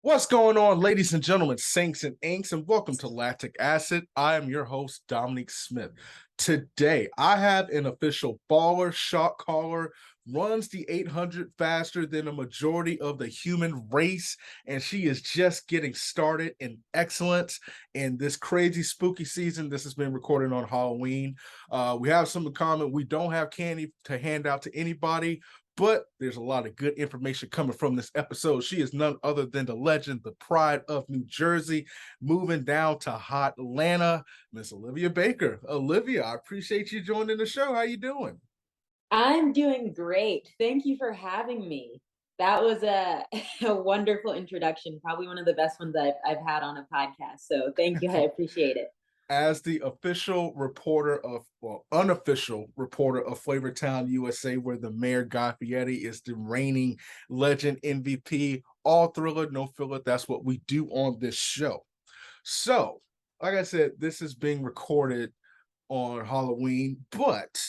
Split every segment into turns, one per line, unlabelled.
What's going on, ladies and gentlemen, saints and inks, and welcome to Lactic Acid. I am your host, Dominique Smith. Today, I have an official baller, shot caller, runs the 800 faster than a majority of the human race, and she is just getting started in excellence in this crazy spooky season. This has been recorded on Halloween. We have some in common. We don't have candy to hand out to anybody, but there's a lot of good information coming from this episode. She is none other than the legend, the pride of New Jersey, moving down to hot Atlanta, Miss Olivia Baker. Olivia, I appreciate you joining the show. How you doing?
I'm doing great. Thank you for having me. That was a, a wonderful introduction, probably one of the best ones I've had on a podcast. So thank you. I appreciate it.
As the official reporter of, well, unofficial reporter of Flavortown, USA, where the Mayor Guy Fieri is the reigning legend MVP, all thriller, no filler. That's what we do on this show. So, like I said, this is being recorded on Halloween, but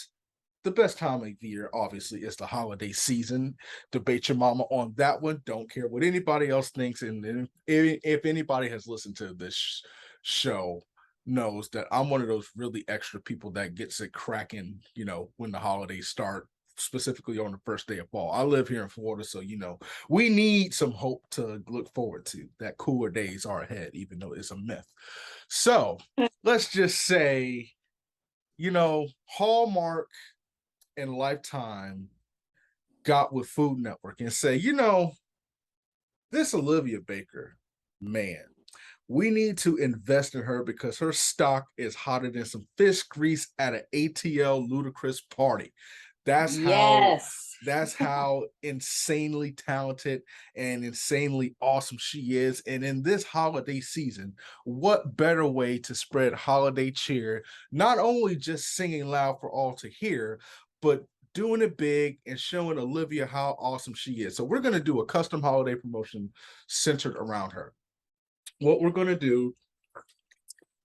the best time of the year, obviously, is the holiday season. Debate your mama on that one. Don't care what anybody else thinks. And if anybody has listened to this show, knows that I'm one of those really extra people that gets it cracking, when the holidays start, specifically on the first day of fall. I live here in Florida, so we need some hope to look forward to. That cooler days are ahead, even though it's a myth. So let's just say, Hallmark and Lifetime got with Food Network and say, this Olivia Baker, man, we need to invest in her because her stock is hotter than some fish grease at an ATL ludicrous party. That's how
Yes.
that's how insanely talented and insanely awesome she is. And in this holiday season, what better way to spread holiday cheer? Not only just singing loud for all to hear, but doing it big and showing Olivia how awesome she is. So we're going to do a custom holiday promotion centered around her. What we're going to do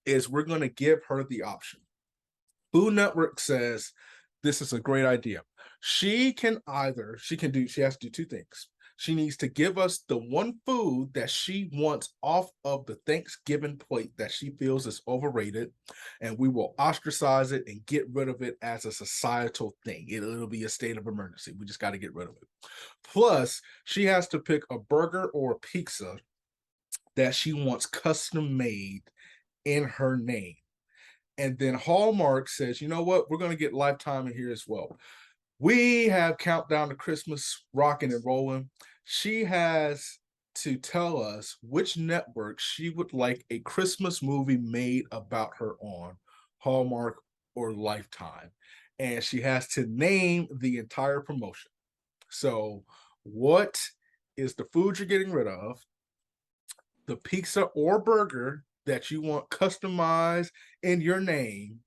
is we're going to give her the option. Food Network says this is a great idea. She has to do two things. She needs to give us the one food that she wants off of the Thanksgiving plate that she feels is overrated, and we will ostracize it and get rid of it as a societal thing. It'll be a state of emergency. We just got to get rid of it. Plus, she has to pick a burger or a pizza that she wants custom made in her name. And then Hallmark says, you know what? We're going to get Lifetime in here as well. We have Countdown to Christmas rocking and rolling. She has to tell us which network she would like a Christmas movie made about her on, Hallmark or Lifetime. And she has to name the entire promotion. So, what is the food you're getting rid of, the pizza or burger that you want customized in your name,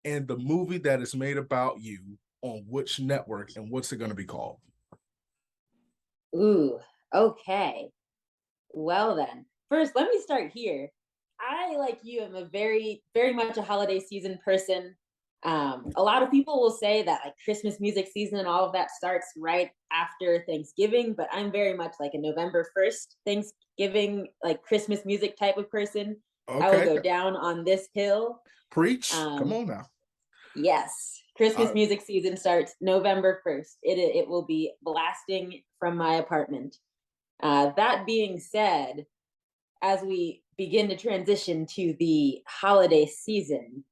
and the movie that is made about you on which network, and what's it going to be called?
Ooh, okay. Well then, first let me start here. I, like you, am a very, very much a holiday season person. A lot of people will say that like Christmas music season and all of that starts right after Thanksgiving, but I'm very much like a November 1st Thanksgiving, like Christmas music type of person. I will
Okay,
go down on this hill.
preach. Come
Um,
on now.
yes, Christmas
Uh,
music season starts November 1st. It will be blasting from my apartment. That being said, as we begin to transition to the holiday season,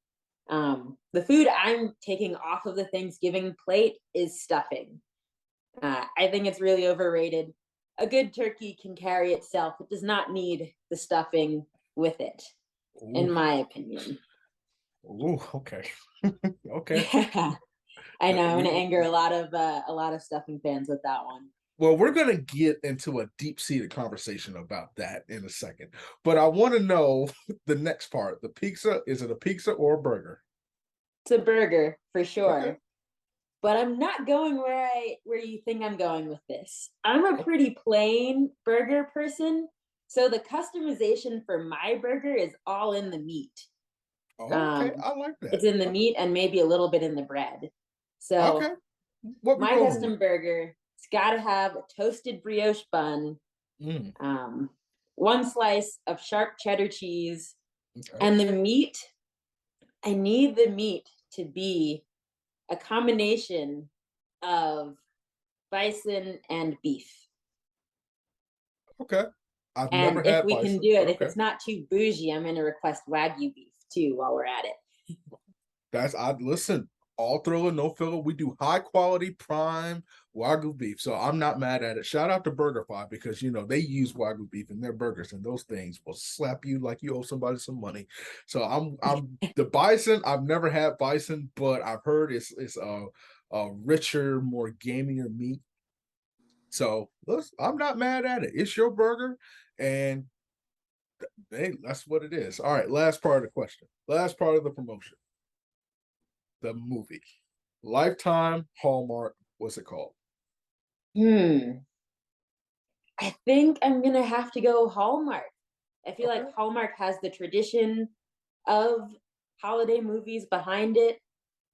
the food I'm taking off of the Thanksgiving plate is stuffing. I think it's really overrated. A good turkey can carry itself. It does not need the stuffing with it,
ooh,
in my opinion.
ooh, okay, okay.
I know I'm
We
gonna anger a lot of stuffing fans with that one.
Well, we're going to get into a deep-seated conversation about that in a second, but I want to know the next part. The pizza, is it a pizza or a burger?
It's a burger for
Okay.
sure. But I'm not going where you think I'm going with this. I'm a pretty plain burger person, so the customization for my burger is all in the meat.
Okay,
Um,
I like
it's
that.
in the meat and maybe a little bit in the bread.
Okay,
So
what we
my
rolling with?
custom burger, it's got to have a toasted brioche bun,
Mm,
um, one slice of sharp cheddar cheese,
Okay.
and the meat. I need the meat to be a combination of bison and beef.
Okay. I've
And
never
if
had
we can
bison,
do
but
it, if
okay.
it's not too bougie, I'm going to request Wagyu beef too while we're at it.
That's I listen, all thriller, no filler. We do high quality prime Wagyu beef. So I'm not mad at it. Shout out to BurgerFi because they use Wagyu beef in their burgers and those things will slap you like you owe somebody some money. So I'm the bison, I've never had bison, but I've heard it's a richer, more gamier meat. So listen, I'm not mad at it. It's your burger, and hey, that's what it is. All right, last part of the question. Last part of the promotion. The movie. Lifetime, Hallmark, what's it called?
Hmm. I think I'm going to have to go Hallmark. I feel like
Okay.
Hallmark has the tradition of holiday movies behind it.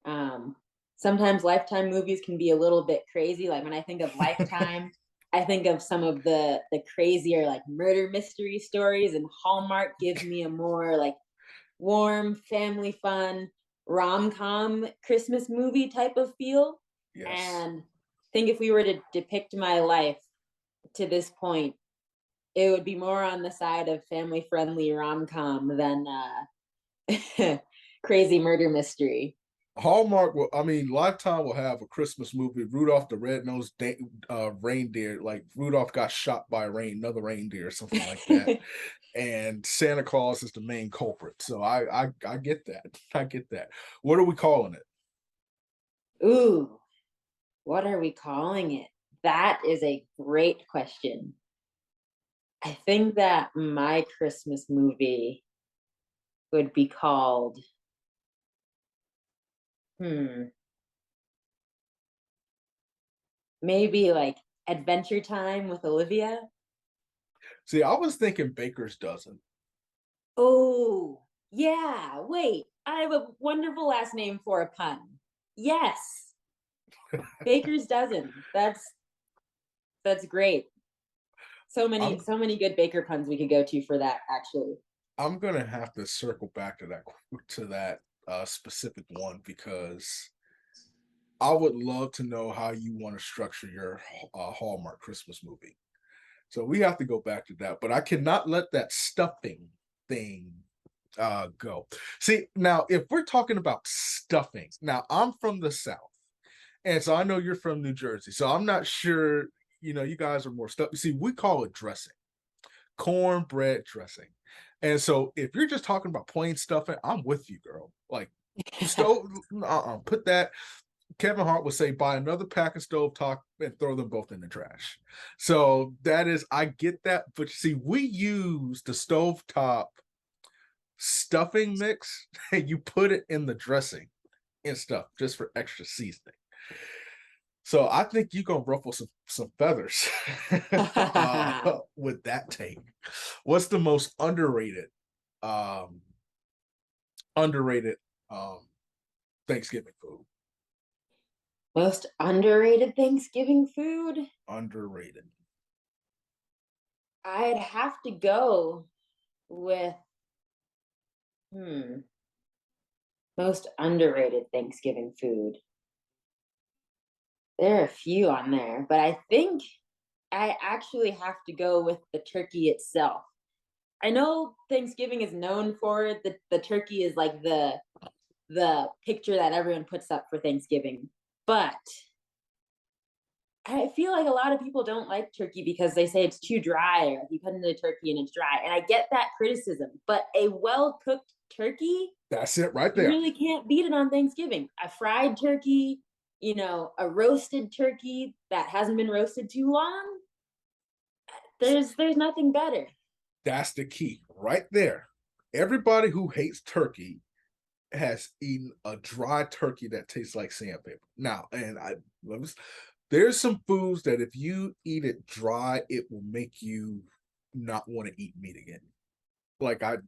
Um, Sometimes Lifetime movies can be a little bit crazy. Like when I think of Lifetime, I think of some of the crazier like murder mystery stories, and Hallmark gives me a more like warm, family fun, rom com Christmas movie type of feel.
Yes.
And I think if we were to depict my life to this point, it would be more on the side of family friendly rom com than crazy murder mystery.
Hallmark will, I mean, Lifetime will have a Christmas movie, Rudolph the Red-Nosed Reindeer, like Rudolph got shot by another reindeer or something like that. And Santa Claus is the main culprit. So I get that. I get that. What are we calling it?
Ooh, what are we calling it? That is a great question. I think that my Christmas movie would be called, hmm, maybe like Adventure Time with Olivia.
See, I was thinking Baker's Dozen.
Oh, yeah. Wait, I have a wonderful last name for a pun. Yes, Baker's Dozen. That's great.
I'm
So many good Baker puns we could go to for that. Actually,
I'm gonna have to circle back to that specific one because I would love to know how you want to structure your Hallmark Christmas movie. So we have to go back to that, but I cannot let that stuffing thing go. See, now if we're talking about stuffing, now I'm from the South, and so I know you're from New Jersey, so I'm not sure. You guys are more stuff. See, we call it dressing, cornbread dressing, and so if you're just talking about plain stuffing, I'm with you, girl. Like stove, put that. Kevin Hart would say, buy another pack of stovetop and throw them both in the trash. So that is, I get that. But see, we use the stovetop stuffing mix and you put it in the dressing and stuff just for extra seasoning. So I think you're gonna ruffle some feathers with that take. What's the most um underrated Thanksgiving food?
most underrated Thanksgiving food.
Underrated.
I'd have to go with hmm most underrated Thanksgiving food. There are a few on there, but I think I actually have to go with the turkey itself. I know Thanksgiving is known for it. The turkey is like the picture that everyone puts up for Thanksgiving. But I feel like a lot of people don't like turkey because they say it's too dry, or you put in the turkey and it's dry. And I get that criticism, but a well cooked turkey,
That's it right
you
there.
really can't beat it on Thanksgiving. A fried turkey, a roasted turkey that hasn't been roasted too long, there's nothing better.
That's the key right there. Everybody who hates turkey has eaten a dry turkey that tastes like sandpaper. Now, and there's some foods that if you eat it dry, it will make you not want to eat meat again. Like I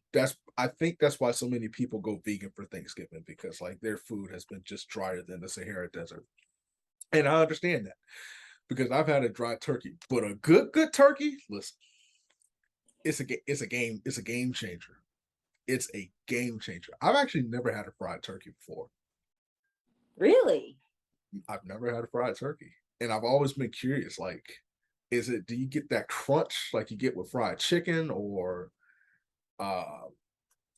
think that's why so many people go vegan for Thanksgiving because like their food has been just drier than the Sahara Desert. And I understand that because I've had a dry turkey, but a good turkey, listen, it's a game changer. It's a game changer. I've actually never had a fried turkey before.
Really?
I've never had a fried turkey, and I've always been curious. Like, do you get that crunch like you get with fried chicken or uh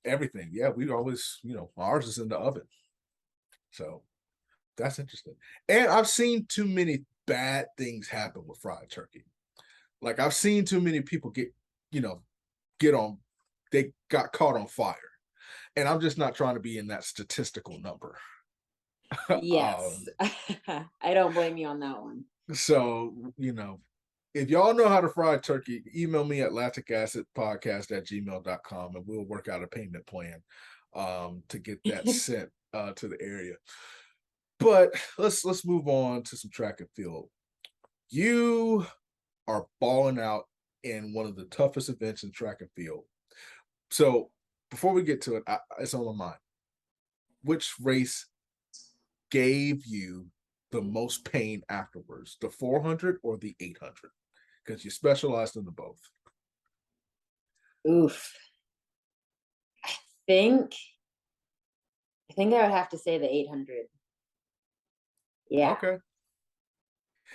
everything? Yeah, we always, ours is in the oven, so that's interesting. And I've seen too many bad things happen with fried turkey. Like I've seen too many people you know, get on, they got caught on fire, and I'm just not trying to be in that statistical number.
Yes.
um,
I don't blame you on that one.
so if y'all know how to fry turkey, email me at lacticacidpodcast@gmail.com and we'll work out a payment plan to get that sent to the area. But let's move on to some track and field. You are balling out in one of the toughest events in track and field. So before we get to it, it's on my mind. Which race gave you the most pain afterwards, the 400 or the 800? Because you specialized in the both.
Oof. Think I think I would have to say the 800. Yeah.
Okay.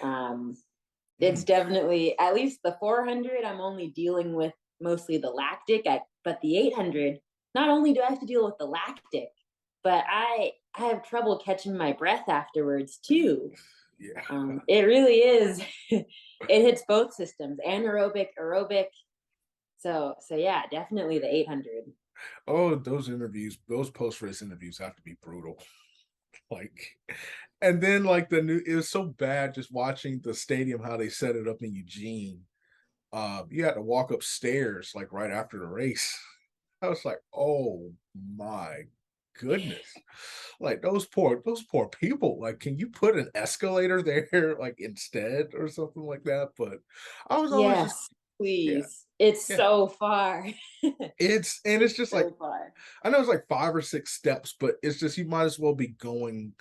Um, it's
Mm,
definitely, at least the 400, I'm only dealing with mostly the lactic. But the 800, not only do I have to deal with the lactic, but I have trouble catching my breath afterwards too.
yeah.
It really is. It hits both systems, anaerobic, aerobic. So yeah, definitely the 800.
Oh, those interviews, those post race interviews have to be brutal. Like, and then like it was so bad just watching the stadium how they set it up in Eugene. You had to walk upstairs like right after the race. I was like, oh my goodness. Like those poor people. Like, can you put an escalator there like instead or something like that? But I was always just
Yes,
yeah,
please. It's
yeah.
so far.
It's
It's
just like
so far.
I know it's like 5 or 6 steps, but it's just you might as well be going,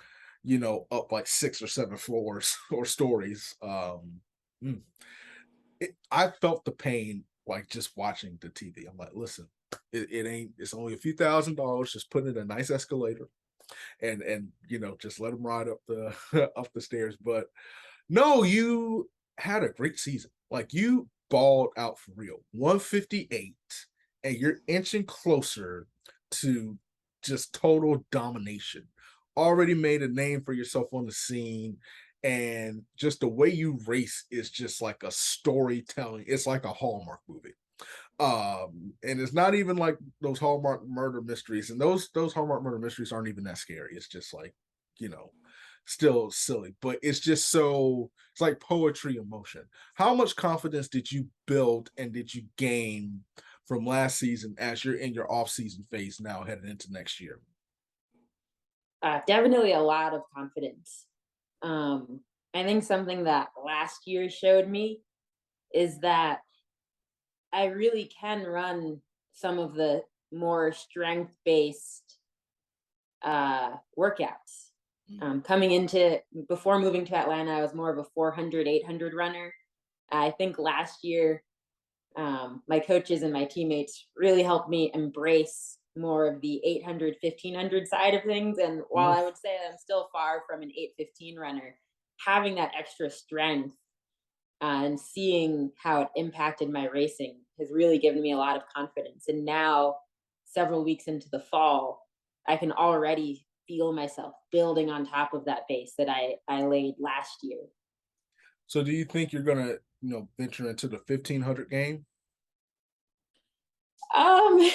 up like 6 or 7 floors or stories. Mm. I felt the pain like just watching the TV. I'm like, listen, it ain't. It's only a few $1,000. Just put in a nice escalator and just let them ride up the up the stairs. But no, you had a great season. Like you balled out for real. 158, and you're inching closer to just total domination. Already made a name for yourself on the scene. And just the way you race is just like a storytelling. It's like a Hallmark movie. And it's not even like those Hallmark murder mysteries, and those Hallmark murder mysteries aren't even that scary. It's just like, you know, still silly, but it's like poetry in motion. How much confidence did you build and did you gain from last season as you're in your off-season phase now heading into next year?
Definitely a lot of confidence. Um, I think something that last year showed me is that I really can run some of the more strength based workouts.
Mm.
Coming into Before moving to Atlanta, I was more of a 400, 800 runner. I think last year, my coaches and my teammates really helped me embrace more of the 800, 1500 side of things. And while
Mm.
I would say I'm still far from an 815 runner, having that extra strength and seeing how it impacted my racing has really given me a lot of confidence. And now, several weeks into the fall, I can already feel myself building on top of that base that I laid last year.
So do you think you're gonna, venture into the 1500 game?
Um,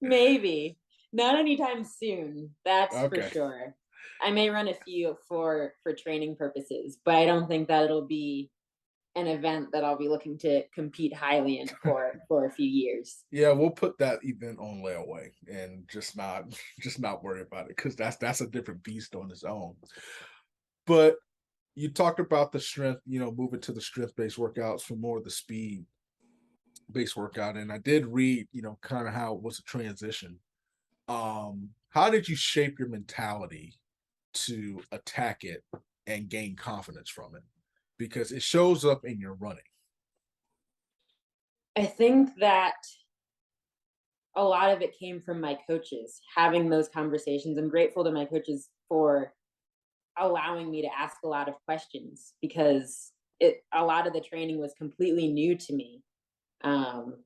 maybe not anytime soon. That's for
Okay.
sure. I may run a few for training purposes, but I don't think that it'll be an event that I'll be looking to compete highly in for a few years.
Yeah, we'll put that event on layaway and just not just not worry about it because that's a different beast on its own. But you talked about the strength, moving to the strength based workouts for more of the speed based workout. And I did read, kind of how it was a transition. How did you shape your mentality to attack it and gain confidence from it? Because it shows up in your running.
I think that a lot of it came from my coaches, having those conversations. I'm grateful to my coaches for allowing me to ask a lot of questions because a lot of the training was completely new to me. Um,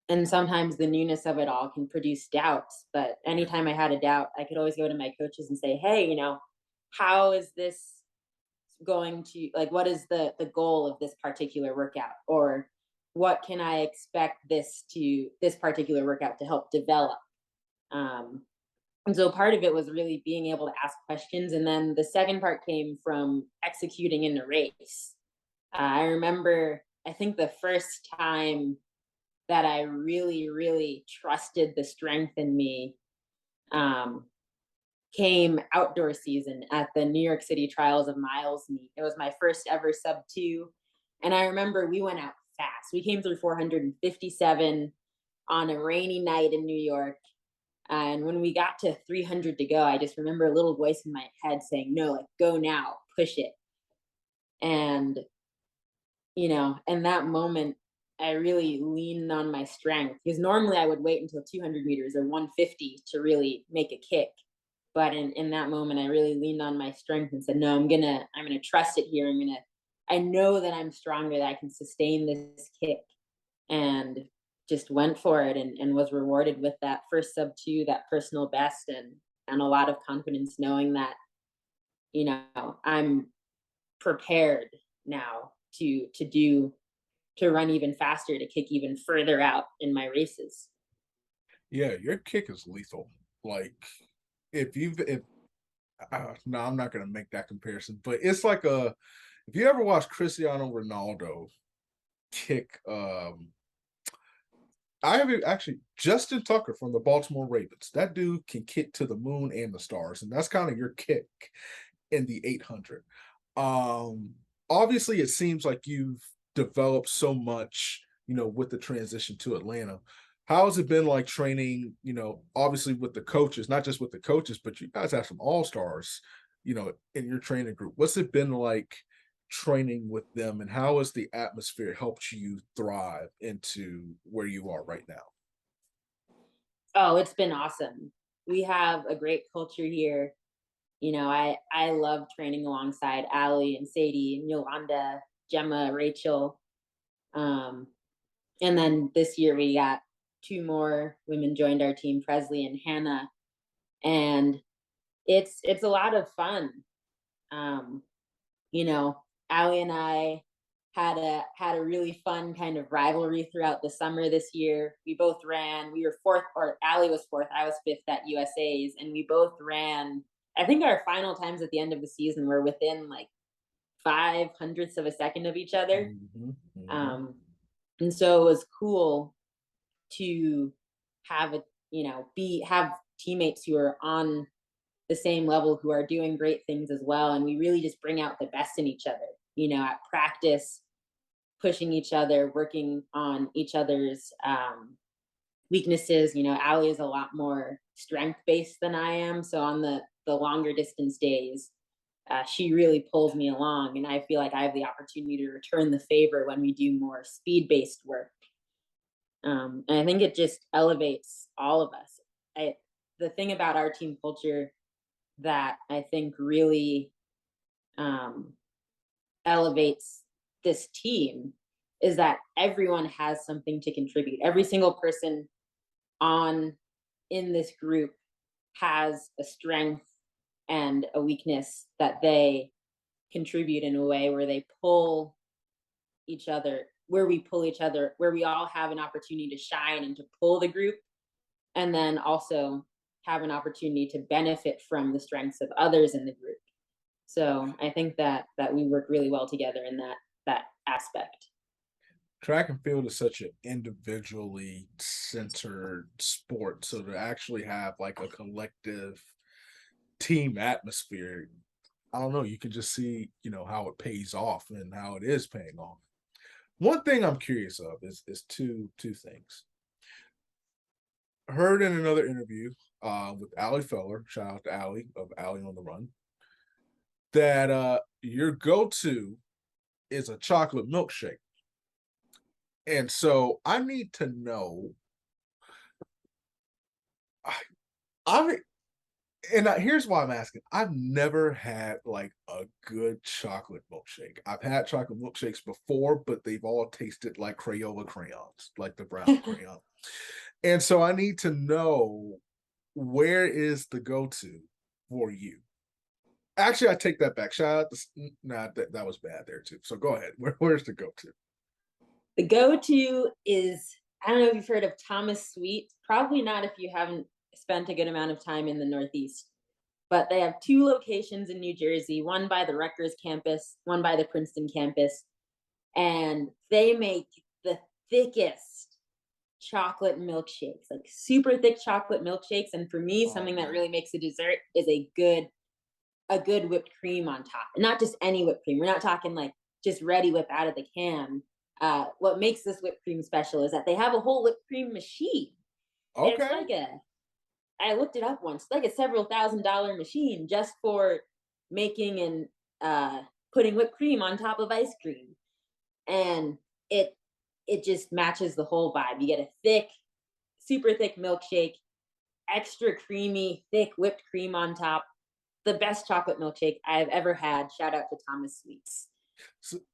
and sometimes the newness of it all can produce doubts. But
Yeah.
anytime I had a doubt, I could always go to my coaches and say, "Hey, how is this going to like? What is the goal of this particular workout, or what can I expect this particular workout to help develop?" Um, and so part of it was really being able to ask questions, and then the second part came from executing in the race. I remember, I think the first time that I really, really trusted the strength in me um, came outdoor season at the New York City Trials of Miles meet. It was my first ever sub two. And I remember we went out fast. We came through 457 on a rainy night in New York. And when we got to 300 to go, I just remember a little voice in my head saying, "No, like, go now, push it." And in that moment, I really leaned on my strength because normally I would wait until 200 meters or 150 to really make a kick. But in that moment, I really leaned on my strength and said, "No, I'm gonna trust it here. I know that I'm stronger, that I can sustain this kick," and just went for it and was rewarded with that first sub two, that personal best, and a lot of confidence knowing that I'm prepared now to run even faster, to kick even further out in my races.
Yeah, your kick is lethal. Like, if no, I'm not gonna make that comparison, but it's like a if you ever watch Cristiano Ronaldo kick, I have actually Justin Tucker from the Baltimore Ravens. That dude can kick to the moon and the stars, and that's kind of your kick in the 800. Um, Obviously, it seems like you've developed so much, with the transition to Atlanta. How has it been like training, obviously with the coaches, not just with the coaches, but you guys have some all stars, in your training group. What's it been like training with them, and how has the atmosphere helped you thrive into where you are right now?
Oh, it's been awesome. We have a great culture here. I love training alongside Allie and Sadie and Yolanda, Gemma, Rachel. Um, and then this year we got two more women joined our team, Presley and Hannah. And it's a lot of fun. Um, Allie and I had a really fun kind of rivalry throughout the summer this year. We both ran. We were fourth, or Allie was fourth. I was fifth at USA's, and we both ran. I think our final times at the end of the season were within like 5 hundredths of a second of each other.
Mhm, mhm.
Um, and so it was cool to have a be have teammates who are on the same level, who are doing great things as well, and we really just bring out the best in each other. At practice, pushing each other, working on each other's weaknesses. Allie is a lot more strength based than I am, so on the longer distance days, she really pulls me along, and I feel like I have the opportunity to return the favor when we do more speed based work. And I think it just elevates all of us. The thing about our team culture that I think really um, elevates this team is that everyone has something to contribute. Every single person on in this group has a strength and a weakness that they contribute in a way where they pull each other, where we pull each other, where we all have an opportunity to shine and to pull the group, and then also have an opportunity to benefit from the strengths of others in the group. So I think that we work really well together in that aspect.
Track and field is such an individually centered sport, so to actually have like a collective team atmosphere, I don't know, you can just see, how it pays off and how it is paying off. One thing I'm curious of is two things. Heard in another interview with Allie Feller, shout out to Allie of Allie on the Run, that your go-to is a chocolate milkshake. And so I need to know. I, I here's why I'm asking. I've never had like a good chocolate milkshake. I've had chocolate milkshakes before, but they've all tasted like Crayola crayons, like the brown crayon. And so I need to know, where is the go-to for you? Actually, I take that back. Shout out to nah, that was bad there too. So go ahead. Where's the go-to?
The go-to is, I don't know if you've heard of Thomas Sweet. Probably not if you haven't spent a good amount of time in the Northeast. But they have two locations in New Jersey, one by the Rutgers campus, one by the Princeton campus. And they make the thickest chocolate milkshakes, like super thick chocolate milkshakes. And for me,
Oh
something that
man.
really makes a dessert is a good whipped cream on top. Not just any whipped cream. We're not talking like just ready whip out of the can. What makes this whipped cream special is that they have a whole whipped cream machine. It's
Okay.
like I looked it up once, it's like a several $1,000 machine just for making and putting whipped cream on top of ice cream. And it just matches the whole vibe. You get a thick, super thick milkshake, extra creamy, thick whipped cream on top. The best chocolate milkshake I've ever had. Shout out to Thomas Sweets.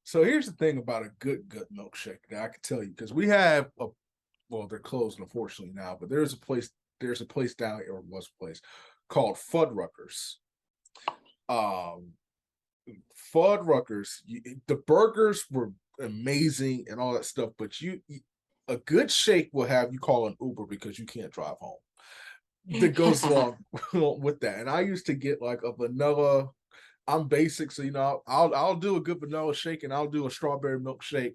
So here's the thing about a good milkshake that I can tell you, because we have a, well, they're closed unfortunately now, but there's a place down here, or was a place called Fuddruckers. Um, Fuddruckers, the burgers were amazing and all that stuff, but a good shake will have you call an Uber because you can't drive home. That goes along with that. And I used to get like a vanilla. I'm basic, so I'll do a good vanilla shake and I'll do a strawberry milkshake.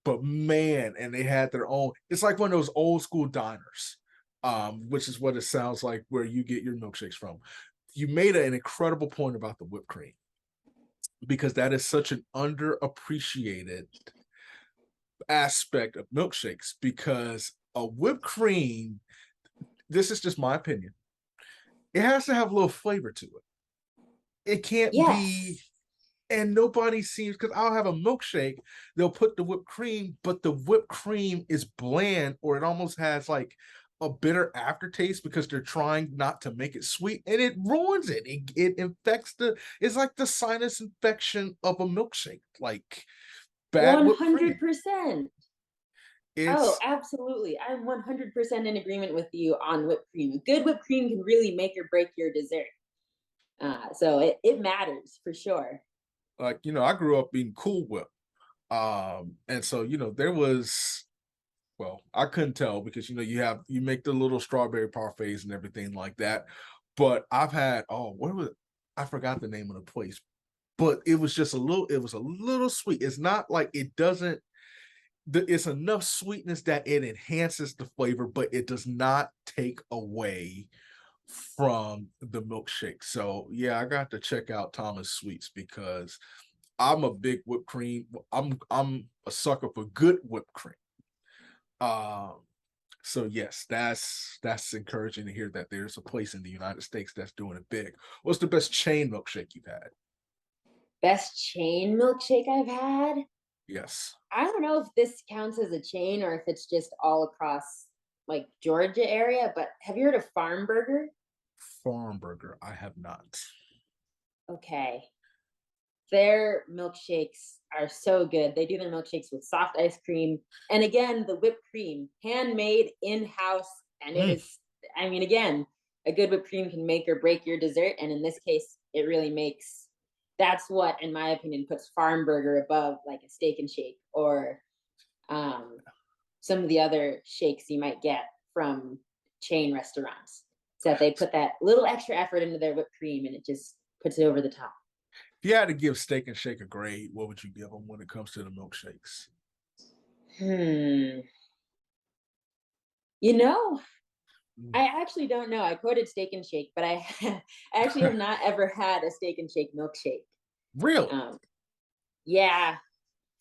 But man, and they had their own. It's like one of those old school diners, which is what it sounds like where you get your milkshakes from. You made an incredible point about the whipped cream, because that is such an underappreciated aspect of milkshakes. Because a whipped cream, this is just my opinion, it has to have a little flavor to it. It can't be,
Yes.
and nobody seems, because I'll have a milkshake, they'll put the whipped cream, but the whipped cream is bland, or it almost has like a bitter aftertaste because they're trying not to make it sweet, and it ruins it. It infects it's like the sinus infection of a milkshake, like bad whipped cream.
100%. Oh,
It's
absolutely. I'm 100% in agreement with you on whipped cream. Good whipped cream can really make or break your dessert. So it matters for sure.
like, I grew up eating Cool Whip. And so, there was, well, I couldn't tell because you make the little strawberry parfaits and everything like that. But I've had, oh, where was it? I forgot the name of the place, but it was a little sweet. It's not like it doesn't it's enough sweetness that it enhances the flavor, but it does not take away from the milkshake. So yeah, I got to check out Thomas Sweets because I'm a big whipped cream. I'm a sucker for good whipped cream. Um, so yes, that's encouraging to hear that there's a place in the United States that's doing it big. What's the best chain milkshake you've had?
Best chain milkshake I've had.
Yes,
I don't know if this counts as a chain or if it's just all across like Georgia area, but have you heard of Farm Burger?
Farm Burger. I have not.
Okay. Their milkshakes are so good. They do their milkshakes with soft ice cream. And again, the whipped cream, handmade in house. And it
Mm.
is, I mean, again, a good whipped cream can make or break your dessert. And in this case, it really makes, that's what, in my opinion, puts Farm Burger above like a steak and shake or um, some of the other shakes you might get from chain restaurants. So that they put that little extra effort into their whipped cream and it just puts it over the top.
If you had to give Steak and Shake a grade, what would you give them when it comes to the milkshakes?
Hmm. You know,
Mm.
I actually don't know. I quoted Steak and Shake, but I I actually have not ever had a Steak and Shake milkshake.
Really?
Um, yeah,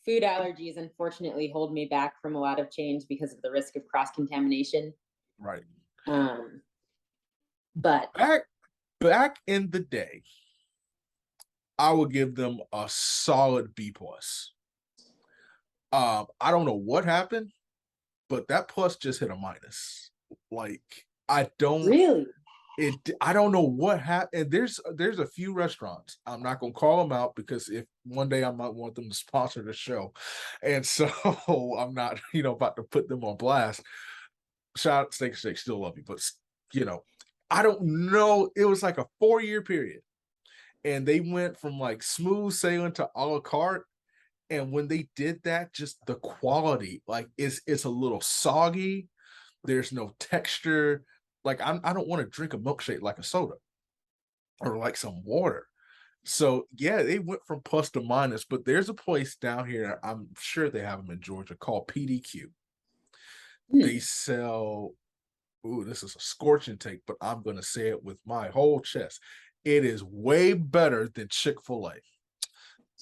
food allergies unfortunately hold me back from a lot of chains because of the risk of cross contamination.
Right.
Um, but
Back back in the day, I would give them a solid B plus. I don't know what happened, but that plus just hit a minus. Like I don't
Really?
I don't know what happened. And there's a few restaurants. I'm not gonna call them out because if one day I might want them to sponsor the show. And so I'm not, about to put them on blast. Shout out Steak Shake, still love you, but you know, I don't know. It was like a 4-year period. And they went from like smooth sailing to a la carte. And when they did that, just the quality, like it's a little soggy. There's no texture. Like I don't want to drink a milkshake like a soda or like some water. So yeah, they went from plus to minus, but there's a place down here, I'm sure they have them in Georgia, called PDQ. They
Hmm.
sell, ooh, this is a scorching take, but I'm gonna say it with my whole chest. It is way better than Chick-fil-A.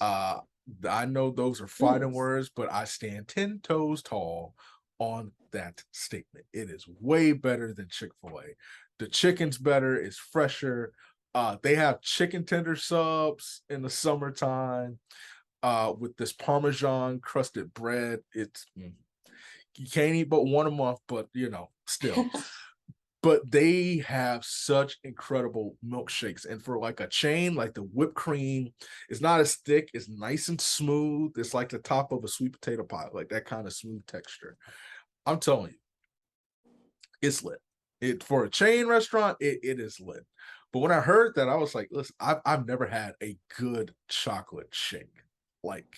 Uh, I know those are fighting
Nice.
words, but I stand 10 toes tall on that statement. It is way better than Chick-fil-A. The chicken's better, it's fresher. They have chicken tender subs in the summertime with this Parmesan crusted bread. You can't eat but one a month, but still. But they have such incredible milkshakes. And for like a chain, like the whipped cream is not as thick, it's nice and smooth. It's like the top of a sweet potato pie, like that kind of smooth texture. I'm telling you, it's lit. It for a chain restaurant, it is lit. But when I heard that, I was like, listen, I've never had a good chocolate shake. Like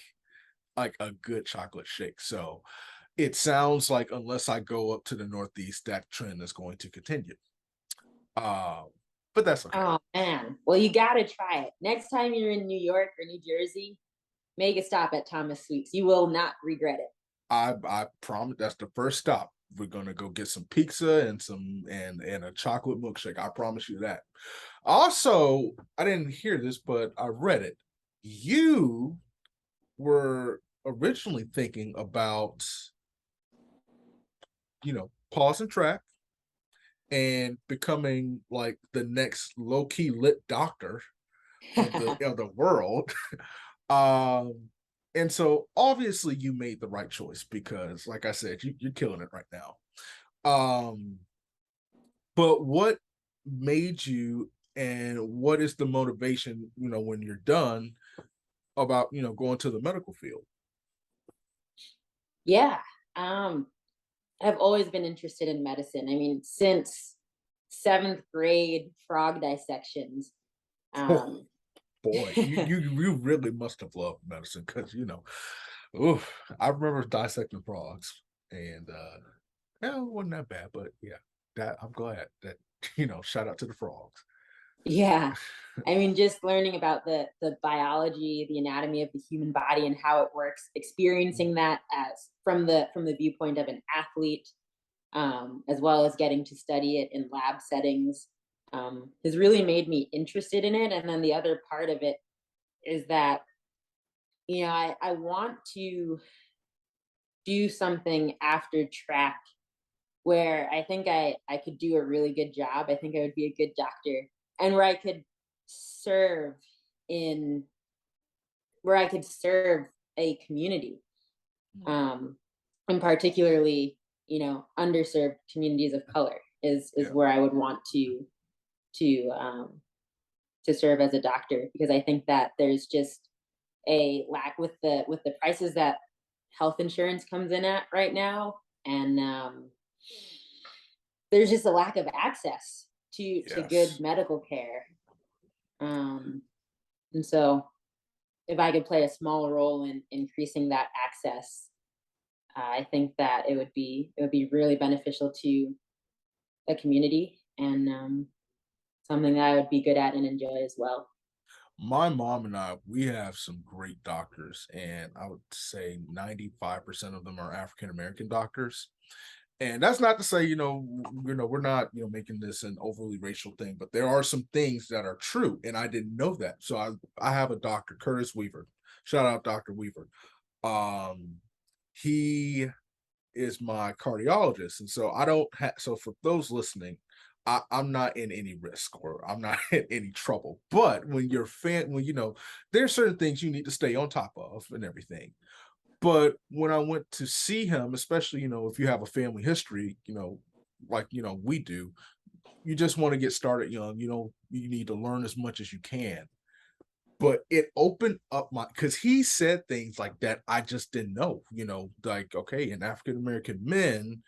like a good chocolate shake. So it sounds like unless I go up to the Northeast, that trend is going to continue. Um, but that's okay.
Oh man. Well, you gotta try it. Next time you're in New York or New Jersey, make a stop at Thomas Sweets. You will not regret it.
I promise that's the first stop. We're gonna go get some pizza and and a chocolate milkshake. I promise you that. Also, I didn't hear this, but I read it. You were originally thinking about, pausing track and becoming like the next low-key lit doctor of the world. Um, and so obviously you made the right choice because, like I said, you're killing it right now. Um, but what made you, and what is the motivation, when you're done about, going to the medical field?
Yeah. Um, I've always been interested in medicine. I mean, since seventh grade frog dissections.
Oh
Um,
boy, you really must have loved medicine because oof, I remember dissecting frogs and yeah, it wasn't that bad, but yeah, that I'm glad that shout out to the frogs.
yeah. I mean, just learning about the biology, the anatomy of the human body and how it works, experiencing that as from the viewpoint of an athlete, as well as getting to study it in lab settings, has really made me interested in it. And then the other part of it is that, I want to do something after track where I think I could do a really good job. I think I would be a good doctor, and serve in where I could serve a community, um, and particularly, underserved communities of color is
Yeah,
where I would want to um, to serve as a doctor, because I think that there's just a lack with the prices that health insurance comes in at right now, and there's just a lack of access to good
yes.
medical care. Um, and so, if I could play a small role in increasing that access, I think that it would be really beneficial to the community, and something that I would be good at and enjoy as well.
My mom and I, we have some great doctors, and I would say 95% of them are African American doctors. And that's not to say, we're not, making this an overly racial thing, but there are some things that are true, and I didn't know that. So I have a doctor, Curtis Weaver. Shout out Dr. Weaver. Um, he is my cardiologist. And so I don't have, so for those listening, I'm not in any risk or I'm not in any trouble. But when there's certain things you need to stay on top of and everything. But when I went to see him, especially, if you have a family history, like, we do, you just want to get started young. You need to learn as much as you can. But it opened up my, because he said things like that I just didn't know, like, okay, in African American men,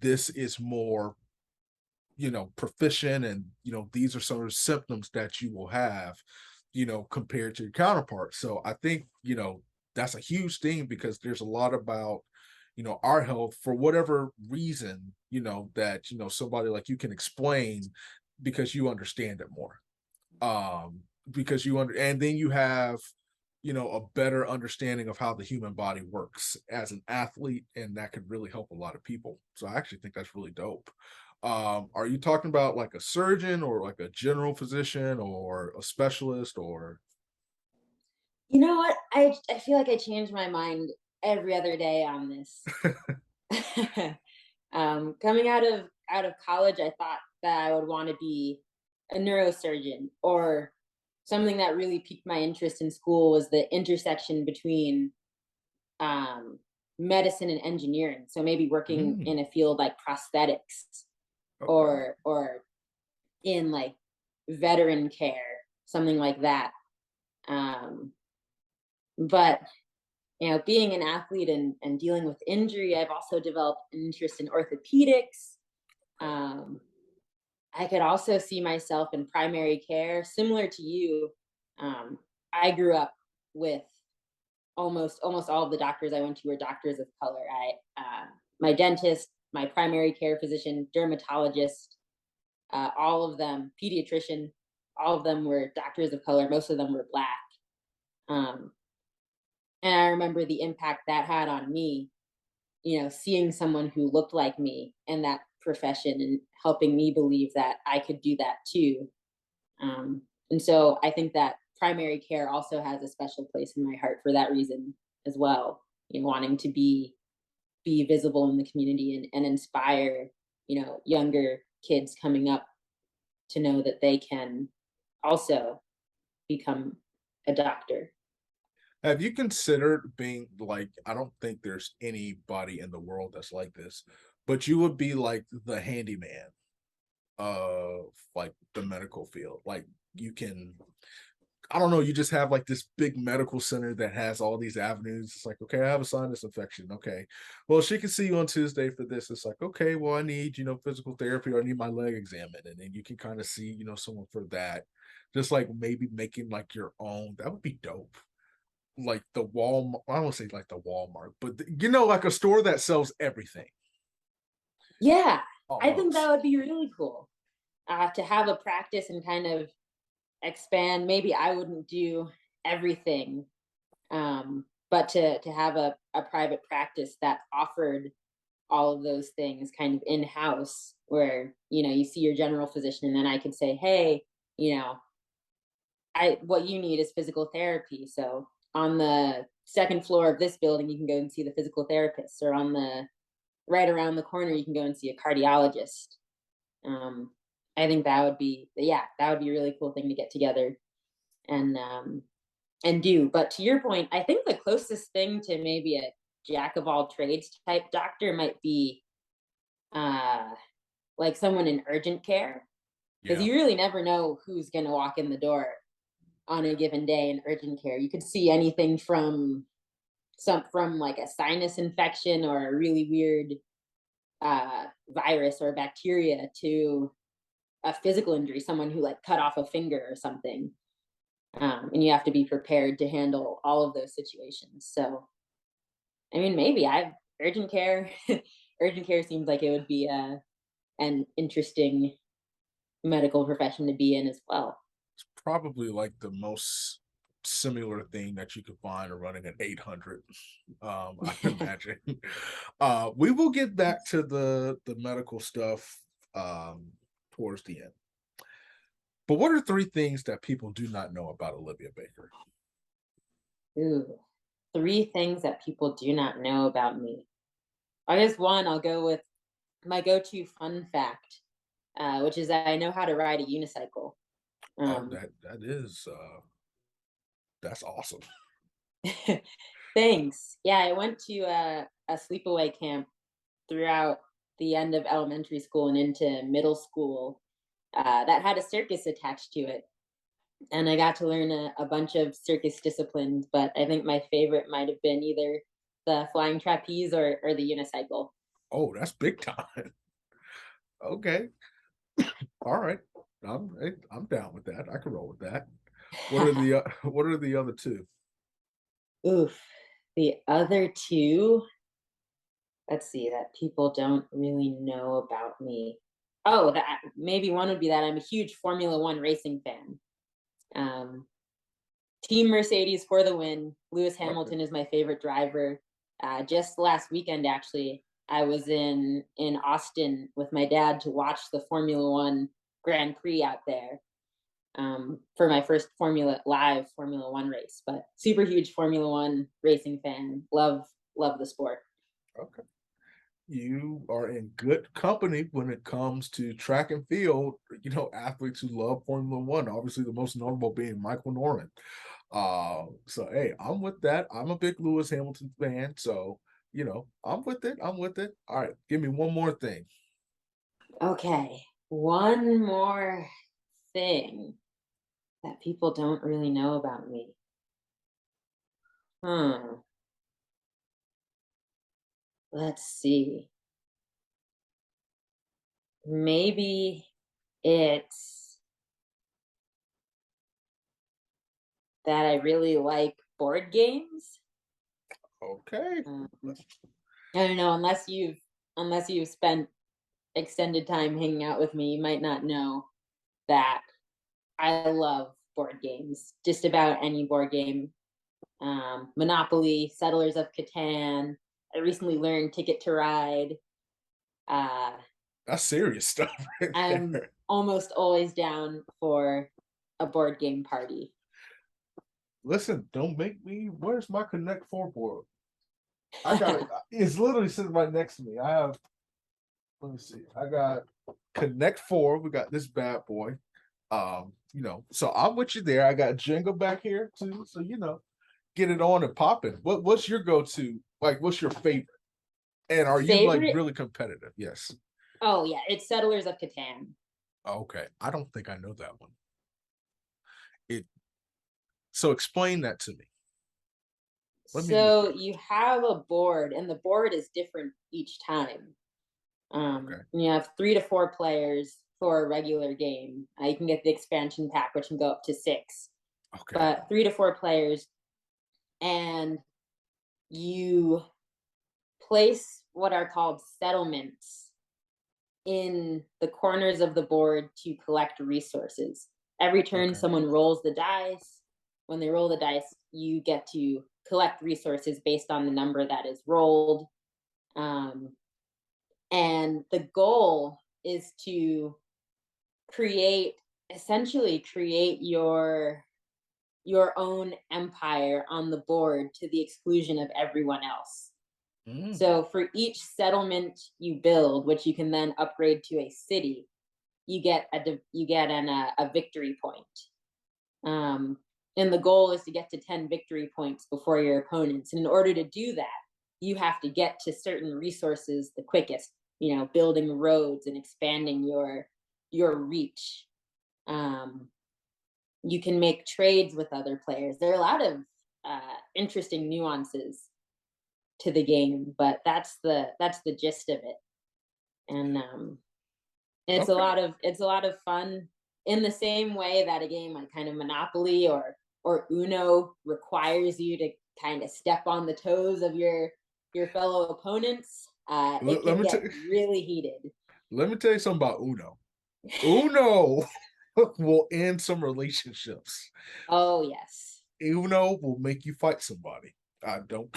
this is more, proficient, and these are some of the symptoms that you will have, compared to your counterparts. So I think, that's a huge thing, because there's a lot about, our health for whatever reason, that, somebody like you can explain, because you understand it more. Because and then you have, a better understanding of how the human body works as an athlete, and that could really help a lot of people. So I actually think that's really dope. Are you talking about like a surgeon, or like a general physician, or a specialist, or?
You know what? I feel like I change my mind every other day on this. Coming out of college, I thought that I would want to be a neurosurgeon, or something that really piqued my interest in school was the intersection between um, medicine and engineering. So maybe working
Mm,
in a field like prosthetics,
okay.
or in like veteran care, something like that. Um, but being an athlete and dealing with injury, I've also developed an interest in orthopedics.
Okay.
Um, I could also see myself in primary care, similar to you. Um, I grew up with almost all of the doctors I went to were doctors of color. My dentist, my primary care physician, dermatologist, all of them, pediatrician, all of them were doctors of color. Most of them were black. Um, and I remember the impact that had on me, seeing someone who looked like me in that profession and helping me believe that I could do that too. And so I think that primary care also has a special place in my heart for that reason as well. Wanting to be visible in the community and inspire, younger kids coming up to know that they can also become a doctor.
Have you considered being like, I don't think there's anybody in the world that's like this, but you would be like the handyman of like the medical field. Like, you can, I don't know, you just have like this big medical center that has all these avenues. It's like, okay, I have a sinus infection. Okay. Well, she can see you on Tuesday for this. It's like, okay, well, I need, physical therapy, or I need my leg examined. And then you can kind of see, someone for that. Just like maybe making like your own. That would be dope. Like the Walmart, I don't say like the Walmart, but like a store that sells everything
Yeah, I think that
almost.
would be really cool, to have a practice and kind of expand. Maybe I wouldn't do everything, but to have a private practice that offered all of those things kind of in house, where you see your general physician, and then I could say, hey, you know, I what you need is physical therapy. So on the second floor of this building, you can go and see the physical therapist, or on the right around the corner, you can go and see a cardiologist. Um, I think that would be, yeah, that would be a really cool thing to get together and do. But to your point, I think the closest thing to maybe a jack of all trades type doctor might be uh, like someone in urgent care, because
Yeah.
you really never know who's going to walk in the door on a given day in urgent care. You could see anything from like a sinus infection or a really weird virus or bacteria to a physical injury, someone who like cut off a finger or something. And you have to be prepared to handle all of those situations. So, I mean, maybe I've urgent care. Urgent care seems like it would be an interesting medical profession to be in as well.
Probably like the most similar thing that you could find running an 800. I imagine. We will get back to the medical stuff towards the end. But what are three things that people do not know about Olivia Baker?
Ooh, three things that people do not know about me. I guess one, I'll go with my go-to fun fact, which is that I know how to ride a unicycle.
Oh,
Um,
that is that's awesome.
Thanks. Yeah, I went to a sleepaway camp throughout the end of elementary school and into middle school that had a circus attached to it. And I got to learn a bunch of circus disciplines, but I think my favorite might have been either the flying trapeze or the unicycle.
Oh, that's big time. Okay. All right. I'm down with that. I can roll with that. What are the other two?
Oof. The other two, let's see, that people don't really know about me. Oh, that maybe one would be that I'm a huge Formula One racing fan. Um, Team Mercedes for the win. Lewis
Okay.
Hamilton is my favorite driver. Just last weekend, actually, I was in Austin with my dad to watch the Formula One Grand Prix out there for my first Formula One race. But super huge Formula One racing fan. Love the sport.
Okay. You are in good company when it comes to track and field, athletes who love Formula One, obviously the most notable being Michael Norman. So hey, I'm with that. I'm a big Lewis Hamilton fan, so I'm with it. I'm with it. All right, give me one more thing.
Okay, one more thing that people don't really know about me. Hmm. Let's see. Maybe it's that I really like board games.
Okay.
Um, I don't know, unless you've spent extended time hanging out with me, you might not know that I love board games. Just about any board game. Monopoly, Settlers of Catan. I recently learned Ticket to Ride. Uh,
That's serious stuff right
I'm
there.
almost always down for a board game party.
Listen, don't make me. Where's my Connect Four board? I got it. It's literally sitting right next to me. I have. Let me see. I got Connect Four. We got this bad boy. So I'm with you there. I got Jenga back here too. So get it on and popping. What's your go-to? Like, what's your favorite? And are you like
Favorite?
really competitive? Yes.
Oh yeah, it's Settlers of Catan.
Okay. I don't think I know that one. It so explain that to me. Let me look
So
it
you have a board, and the board is different each time.
up. Okay.
You have 3 to 4 players for a regular game. You can get the expansion pack, which can go up to 6,
Okay.
but 3 to 4 players, and you place what are called settlements in the corners of the board to collect resources. Every turn,
Okay.
someone rolls the dice. When they roll the dice, you get to collect resources based on the number that is rolled. Um, and the goal is to create create your own empire on the board to the exclusion of everyone else.
Mm,
So for each settlement you build, which you can then upgrade to a city, you get a victory point. Um, and the goal is to get to 10 victory points before your opponents. And in order to do that, you have to get to certain resources the quickest. Building roads and expanding your reach. Um, you can make trades with other players. There are a lot of interesting nuances to the game, but that's the gist of it. And
okay.
it's a lot of fun in the same way that a game like kind of Monopoly or Uno requires you to kind of step on the toes of your fellow opponents. It
Let
can
me tell
get really heated.
let me tell you something about Uno. Uno will end some relationships.
Oh yes.
Uno will make you fight somebody. I don't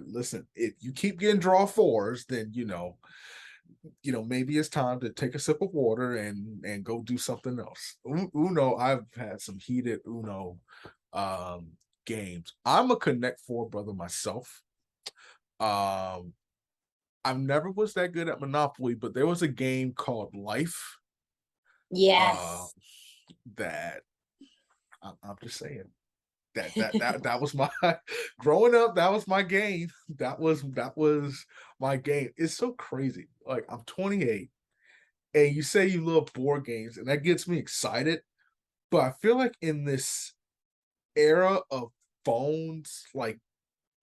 listen. If you keep getting draw fours, then maybe it's time to take a sip of water and go do something else. Uno, I've had some heated Uno um games. I'm a Connect Four brother myself. Um, I never was that good at Monopoly, but there was a game called Life. Uh,
Yes.
that I'm just saying that was my growing up. That was my game. That was my game. It's so crazy. Like I'm 28, and you say you love board games, and that gets me excited. But I feel like in this era of phones, like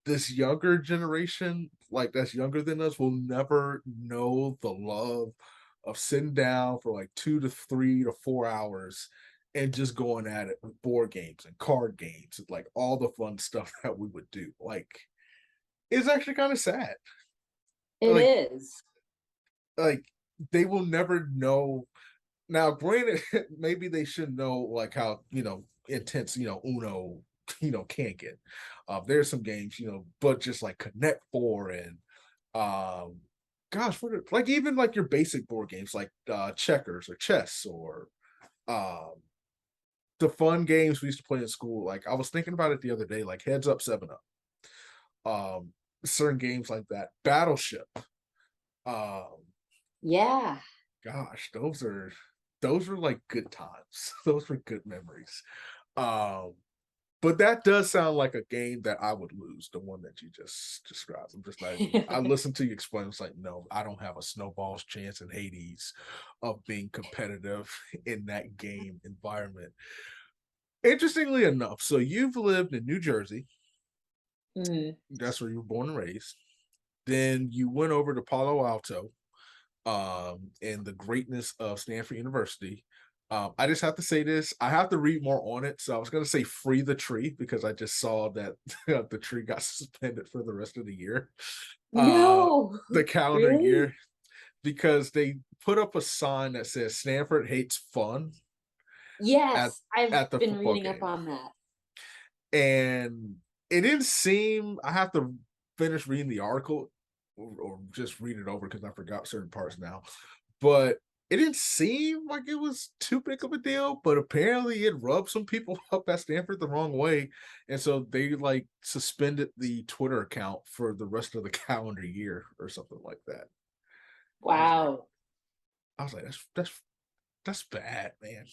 this younger generation, like that's younger than us, will never know the love of sitting down for like 2 to 3 to 4 hours and just going at it with board games and card games, and like all the fun stuff that we would do. Like it's actually kind of sad.
It
Like
is.
like they will never know. Now, granted, maybe they should know like how intense Uno can get. There's some games but just like Connect Four and gosh, like even like your basic board games like checkers or chess or um the fun games we used to play in school. Like I was thinking about it the other day, like Heads Up, 7 Up, certain games like that, Battleship. Um,
Yeah.
gosh, those are like good times. Those were good memories. Um, but that does sound like a game that I would lose, the one that you just described. I'm just not even, I listened to you explain. It's like, no, I don't have a snowball's chance in Hades of being competitive in that game environment. Interestingly enough, so you've lived in New Jersey.
Mhm.
That's where you were born and raised. Then you went over to Palo Alto, and the greatness of Stanford University. I just have to say this. I have to read more on it. So I was going to say free the tree because I just saw that the tree got suspended for the rest of the year, uh,
No.
the calendar
Really?
year, because they put up a sign that says Stanford hates fun at
Yes, I've
at the
been
football
reading up
game.
on that.
And it didn't seem, I have to finish reading the article or just read it over because I forgot certain parts now. But it didn't seem like it was too big of a deal, but apparently it rubbed some people up at Stanford the wrong way. And so they like suspended the Twitter account for the rest of the calendar year or something like that. I was like,
Wow.
that's bad, man.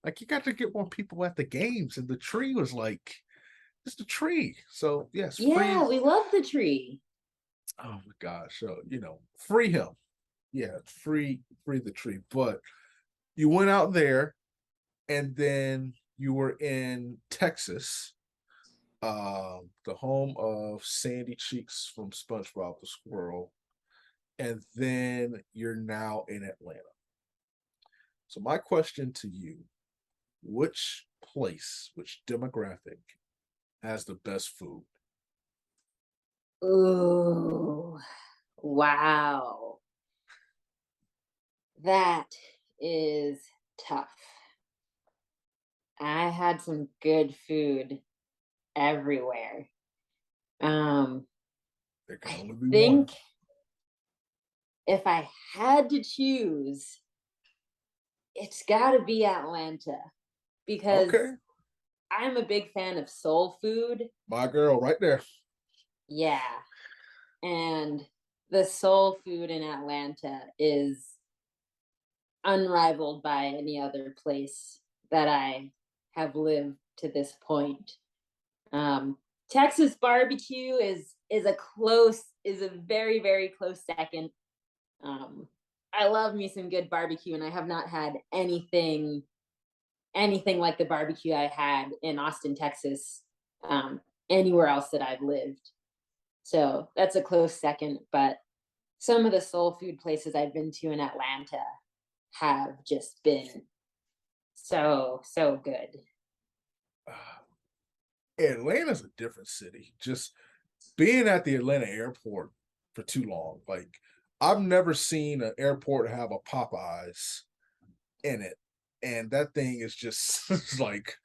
Like you got to get more people at the games, and the tree was like it's the tree. So yes, free.
Yeah, we love the tree.
Oh my gosh. So free him. Yeah, free the tree. But you went out there, and then you were in Texas, the home of Sandy Cheeks from SpongeBob the Squirrel, and then you're now in Atlanta. So my question to you: which place, which demographic has the best food?
Ooh, wow. That is tough. I had some good food everywhere. Um,
There can
I
only be one.
think if I had to choose, it's got to be Atlanta because
Okay,
I'm a big fan of soul food.
my girl, right there.
Yeah. And the soul food in Atlanta is unrivaled by any other place that I have lived to this point. Um, Texas barbecue is a very very close second. Um, I love me some good barbecue, and I have not had anything like the barbecue I had in Austin, Texas, anywhere else that I've lived. So that's a close second. But some of the soul food places I've been to in Atlanta have just been so good.
Atlanta's a different city. Just being at the Atlanta airport for too long. Like I've never seen an airport have a Popeyes in it. And that thing is just it's like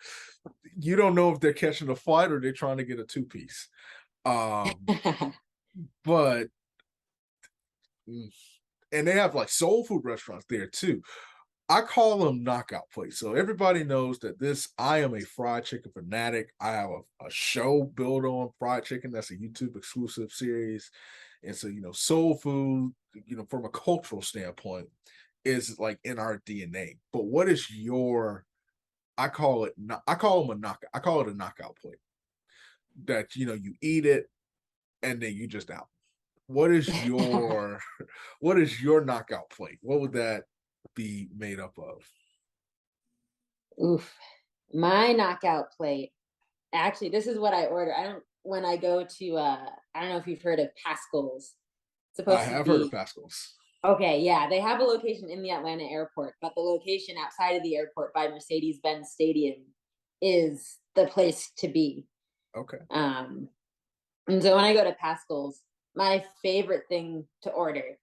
you don't know if they're catching a flight or they're trying to get a two-piece. Um, but mm, and they have like soul food restaurants there too. I call them knockout plates. So everybody knows that I am a fried chicken fanatic. I have a show built on fried chicken. That's a YouTube exclusive series. And so, soul food, from a cultural standpoint, is like in our DNA. But what is your, I call it a knockout. I call it a knockout plate. that you eat it and then you just out. What is your what is your knockout plate? What would that be made up of?
Oof. My knockout plate. Actually, this is what I order. I don't when I go to I don't know if you've heard of Pascal's. It's
I
supposed to
have heard of
be
Pascal's.
okay, yeah. They have a location in the Atlanta airport, but the location outside of the airport by Mercedes-Benz Stadium is the place to be.
Okay.
Um and so when I go to Pascal's, my favorite thing to order,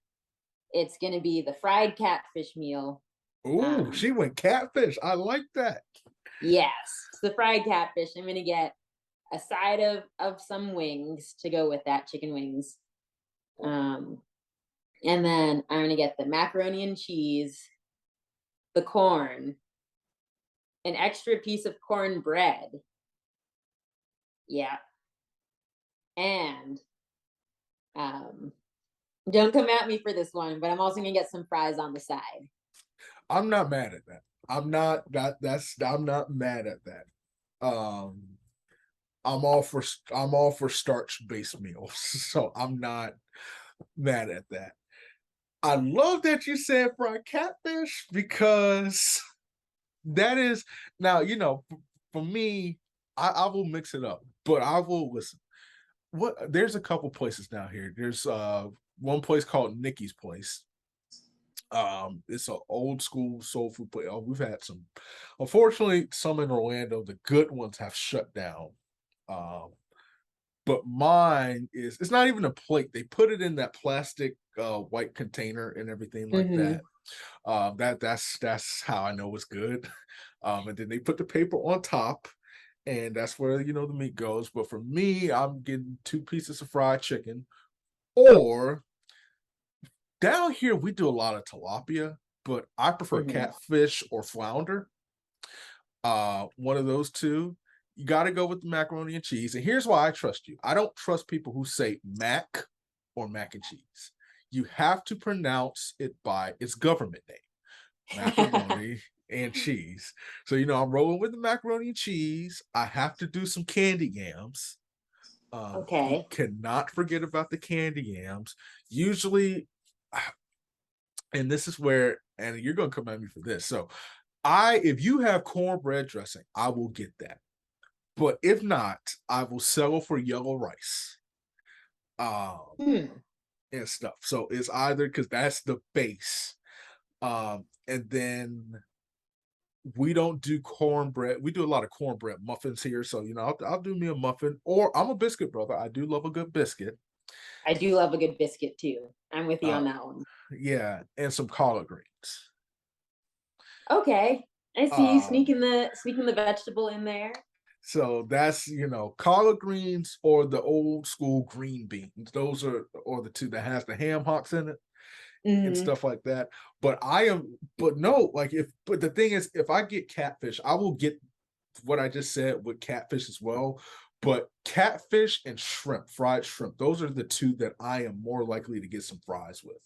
it's gonna be the fried catfish meal.
Ooh,
Um,
she went catfish. I like that.
yes, the fried catfish. I'm gonna get a side of some wings to go with that, chicken wings. Um, and then I'm gonna get the macaroni and cheese, the corn, an extra piece of cornbread. Yeah, and um, don't come at me for this one, but I'm also gonna get some fries on the side.
I'm not mad at that. I'm not mad at that. Um I'm all for starch based meals. So I'm not mad at that. I love that you said fried catfish because that is now, for me, I will mix it up, but I will listen. There's a couple places down here. There's one place called Nikki's Place. It's an old school soul food place. Oh, we've had some, unfortunately, some in Orlando. The good ones have shut down. Um, but mine is it's not even a plate. They put it in that plastic white container and everything like
Mm-hmm.
that. That's how I know it's good. And then they put the paper on top, and that's where the meat goes. But for me, I'm getting 2 pieces of fried chicken, or down here we do a lot of tilapia, but I prefer
Mm-hmm.
catfish or flounder. One of those two. You got to go with the macaroni and cheese. And here's why I trust you. I don't trust people who say mac or mac and cheese. You have to pronounce it by its government name, macaroni and cheese. So I'm rolling with the macaroni and cheese. I have to do some candy yams. You
Okay.
cannot forget about the candy yams. Usually, and this is where, and you're gonna come at me for this. So if you have cornbread dressing, I will get that. But if not, I will settle for yellow rice. Um
Hmm.
and stuff. So it's either because that's the base. And then we don't do cornbread. We do a lot of cornbread muffins here. So, I'll do me a muffin, or I'm a biscuit brother. I do love a good biscuit.
I do love a good biscuit too. I'm with you
Uh,
on that one.
yeah, and some collard greens.
Okay. I see you
Um,
sneaking the vegetable in there.
so that's collard greens or the old school green beans. Those are or the two that has the ham hocks in it and
Mm-hmm.
stuff like that. But no, but the thing is, if I get catfish, I will get what I just said with catfish as well. But catfish and shrimp, fried shrimp, those are the two that I am more likely to get some fries with.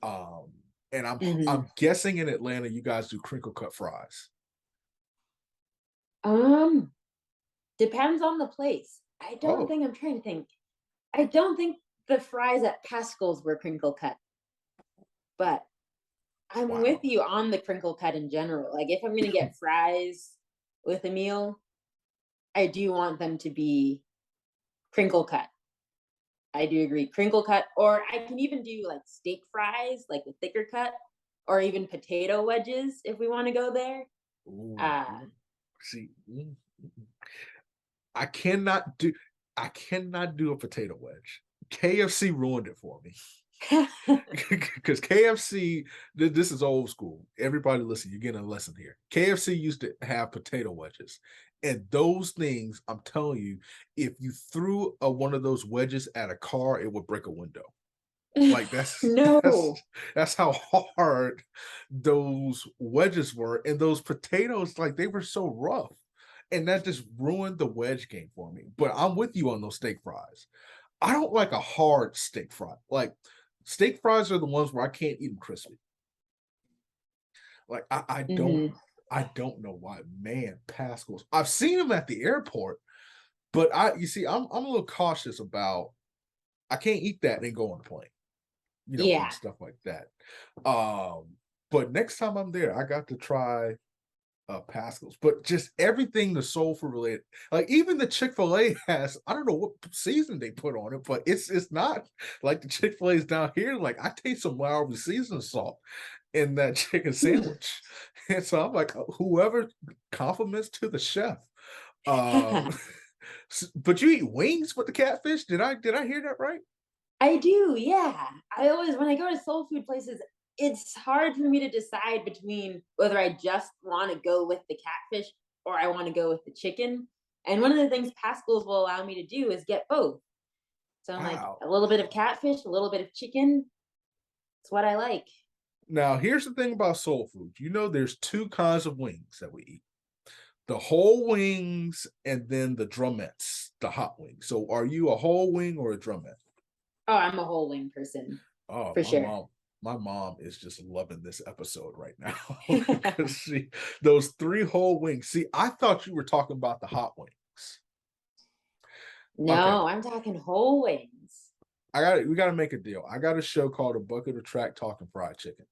Um, and
Mm-hmm.
I'm guessing in Atlanta you guys do crinkle cut fries.
Um, Depends on the place.
Oh,
I'm trying to think. I don't think the fries at Pascal's were crinkle cut, but I'm with
wow.
you on the crinkle cut in general. Like if I'm gonna get fries with a meal, I do want them to be crinkle cut. I do agree. Crinkle cut, or I can even do like steak fries, like the thicker cut, or even potato wedges if we want to go there.
Ooh,
Uh,
see, I cannot do I cannot do a potato wedge. KFC ruined it for me. Because KFC, this is old school. Everybody listen, you're getting a lesson here. KFC used to have potato wedges. And those things, I'm telling you, if you threw one of those wedges at a car, it would break a window. Like that's
no.
that's how hard those wedges were. And those potatoes, like they were so rough. And that just ruined the wedge game for me. But I'm with you on those steak fries. I don't like a hard steak fry. Like steak fries are the ones where I can't eat them crispy. Like
Hmm.
I don't know why. Man, Pascal's. I've seen them at the airport, But you see, I'm a little cautious about. I can't eat that and go on the plane, and
Yeah.
stuff like that. But next time I'm there, I got to try Pascal's, but just everything the soul food related, like even the Chick-fil-A has, I don't know what season they put on it, but it's not like the Chick-fil-A's down here. Like I taste some mildly seasoned salt in that chicken sandwich. And so I'm like, whoever compliments to the chef. Um, but you eat wings with the catfish? Did I hear that right?
I do, yeah. I always, when I go to soul food places, it's hard for me to decide between whether I just want to go with the catfish or I want to go with the chicken. And one of the things Pascal's will allow me to do is get both. So I'm like,
Wow.
a little bit of catfish, a little bit of chicken. It's what I like.
Now, here's the thing about soul food. There's two kinds of wings that we eat. The whole wings and then the drumettes, the hot wings. So are you a whole wing or a drumette?
Oh, I'm a whole wing person
Oh,
for
my
sure.
mom, my mom is just loving this episode right now because those three whole wings. See, I thought you were talking about the hot wings. Okay,
No, I'm talking whole wings.
we got to make a deal. I got a show called A Bucket of Track Talking Fried Chicken.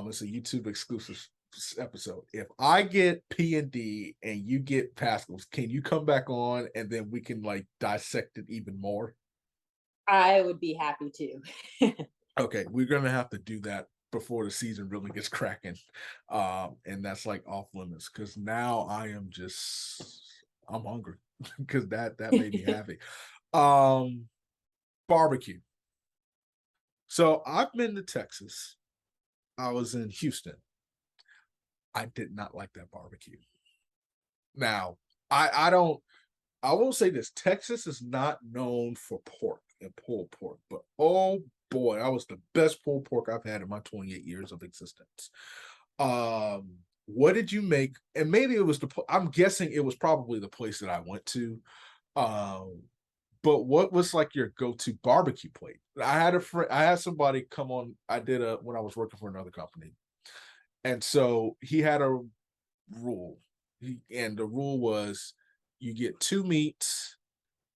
It's a YouTube exclusive episode. If I get P&D and you get Pascal's, can you come back on and then we can like dissect it even more?
I would be happy to.
Okay, we're gonna have to do that before the season really gets cracking. And that's like off limits because now I'm hungry because that made me happy. Um, Barbecue. So I've been to Texas. I was in Houston. I did not like that barbecue. Now, I don't I will say this: Texas is not known for pork and pulled pork, but oh boy, that was the best pulled pork I've had in my 28 years of existence. What did you make? And maybe it was I'm guessing it was probably the place that I went to. Um, but what was like your go-to barbecue plate? I had somebody come on. I did a when I was working for another company, and so he had a rule. And the rule was you get two meats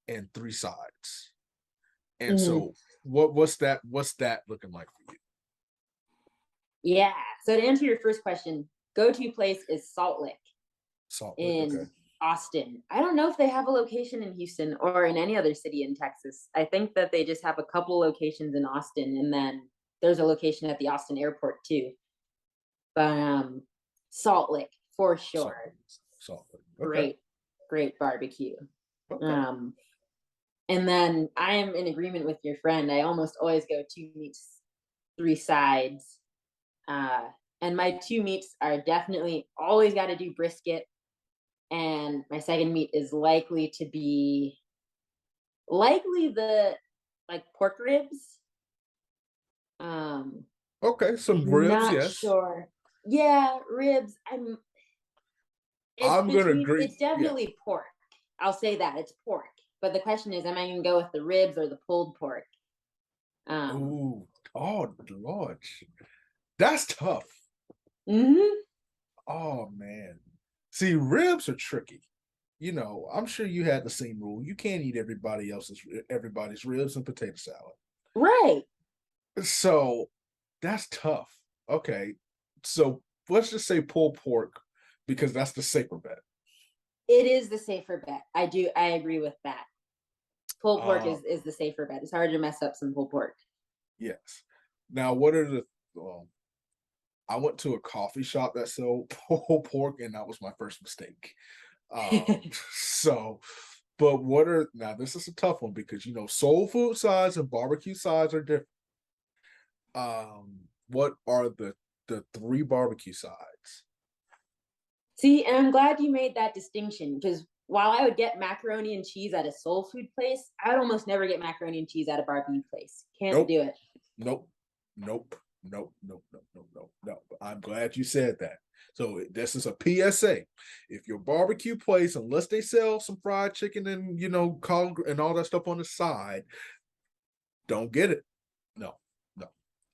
and three sides. And
Mhm.
so what's that looking like for you?
Yeah. So to answer your first question, go-to place is Salt Lick
Salt lick, okay.
in Austin. I don't know if they have a location in Houston or in any other city in Texas. I think that they just have a couple locations in Austin, and then there's a location at the Austin airport too. But Salt Lick for
Salt
sure.
salt lick. Okay.
Great, great barbecue.
Okay.
Um, and then I am in agreement with your friend. I almost always go two meats, three sides. Uh, and my two meats are definitely always got to do brisket. And my second meat is likely the like pork ribs. Um,
Okay. Some
I'm
ribs,
not
yes.
sure. Yeah, ribs.
I'm gonna agree.
It's
Yeah.
definitely pork. I'll say that it's pork. But the question is, am I going to go with the ribs or the pulled pork? Um,
Ooh. Oh Lord. That's tough.
mhm.
Oh man. See, ribs are tricky. I'm sure you had the same rule. You can't eat everybody's ribs and potato salad.
Right.
So that's tough. Okay. So let's just say pulled pork because that's the safer bet.
It is the safer bet. I agree with that. Pulled pork
Uh
is the safer bet. It's hard to mess up some pulled pork.
yes. Now what are the I went to a coffee shop that sold pulled pork and that was my first mistake. So but what are now this is a tough one because soul food sides and barbecue sides are different. What are the three barbecue sides?
See, and I'm glad you made that distinction because while I would get macaroni and cheese at a soul food place, I would almost never get macaroni and cheese at a barbecue place. Can't
Nope.
do it.
Nope. Nope. Nope. Nope. Nope. Nope. Nope. No. I'm glad you said that. So this is a PSA. If your barbecue place, unless they sell some fried chicken and collard and all that stuff on the side, don't get it. No. No.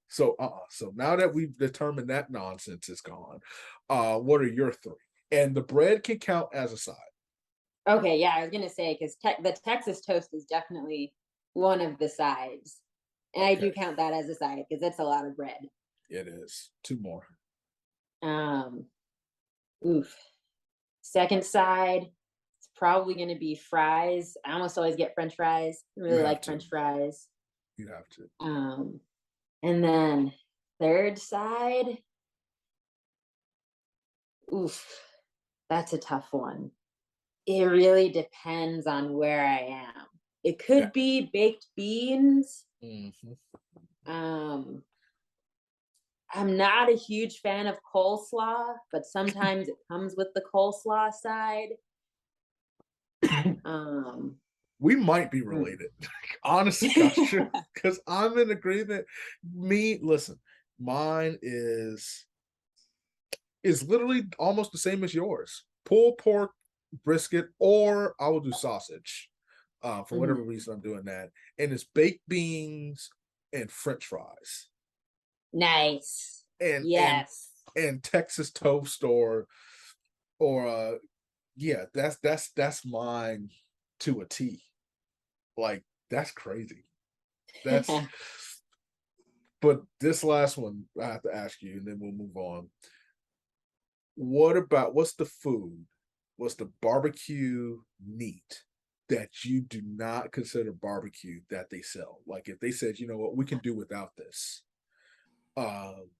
So So now that we've determined that nonsense is gone, what are your three? And the bread can count as a side.
Okay, yeah, I was gonna say because the Texas toast is definitely one of the sides, and I
Okay,
do count that as a side because it's a lot of bread.
it is. Two more.
Um, oof. Second side, it's probably gonna be fries. I almost always get French fries. I
You
really
have
like
to.
French fries.
You have to.
Um, and then third side, oof, that's a tough one. It really depends on where I am. It
That.
could be baked beans.
Mhm.
Um, I'm not a huge fan of coleslaw, but sometimes it comes with the coleslaw side. Um,
We might be
hmm.
related. Honestly, gosh, because I'm in agreement. Listen, mine is literally almost the same as yours. Pulled pork, brisket, or I will do sausage. For whatever
Mhm.
reason, I'm doing that, and it's baked beans and French fries,
Nice.
and and
Yes.
and Texas toast, or yeah, that's mine to a T. Like that's crazy. That's But this last one I have to ask you, and then we'll move on. What's the food? What's the barbecue meat that you do not consider barbecue that they sell? Like if they said, you know what, we can do without this. Um,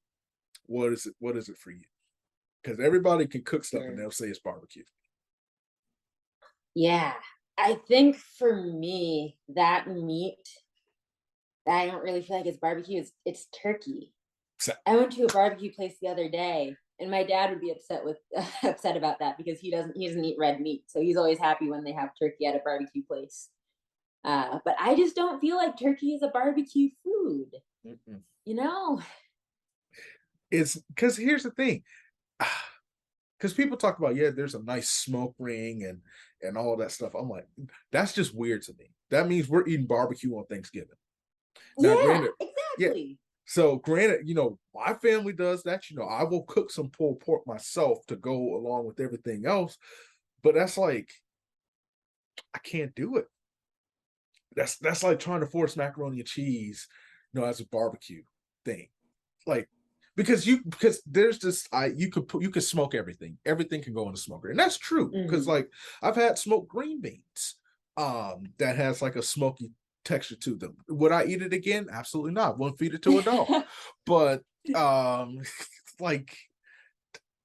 what is it? What is it for you? Because everybody can cook stuff and
Sure.
they'll say it's barbecue.
Yeah. I think for me, that meat that I don't really feel like it's barbecue, it's turkey.
So,
I went to a barbecue place the other day, and my dad would be upset with upset about that because he doesn't eat red meat, so he's always happy when they have turkey at a barbecue place. But I just don't feel like turkey is a barbecue food.
mm-mm.
You know?
It's because here's the thing. Because people talk about, yeah, there's a nice smoke ring and all that stuff. I'm like, that's just weird to me. That means we're eating barbecue on Thanksgiving. Now,
Yeah,
granted, yeah.
exactly.
So, granted, my family does that. I will cook some pulled pork myself to go along with everything else. But that's like, I can't do it. That's like trying to force macaroni and cheese, as a barbecue thing. Like, because there's this, you could smoke everything. Everything can go in the smoker, and that's true. Because
Hmm.
like I've had smoked green beans, that has like a smoky texture to them. Would I eat it again? Absolutely not. Wouldn't feed it to a dog. But um, like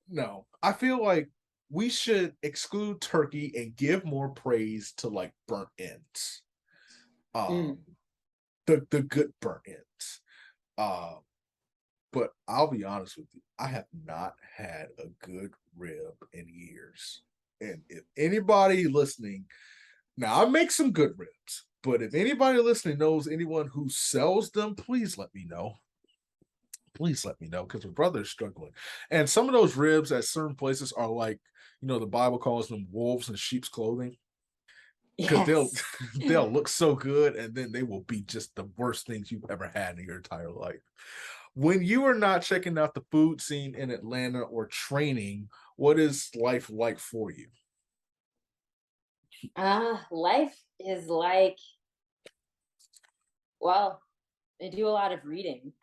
no, I feel like we should exclude turkey and give more praise to like burnt ends. Um,
Mm.
the good burnt ends. Um, but I'll be honest with you, I have not had a good rib in years. And if anybody listening, now I make some good ribs, but if anybody listening knows anyone who sells them, please let me know. Please let me know because my brother is struggling. And some of those ribs at certain places are like, the Bible calls them wolves in sheep's clothing because they'll
Yes.
they'll look so good and then they will be just the worst things you've ever had in your entire life. When you are not checking out the food scene in Atlanta or training, what is life like for you?
Life is like, well, I do a lot of reading.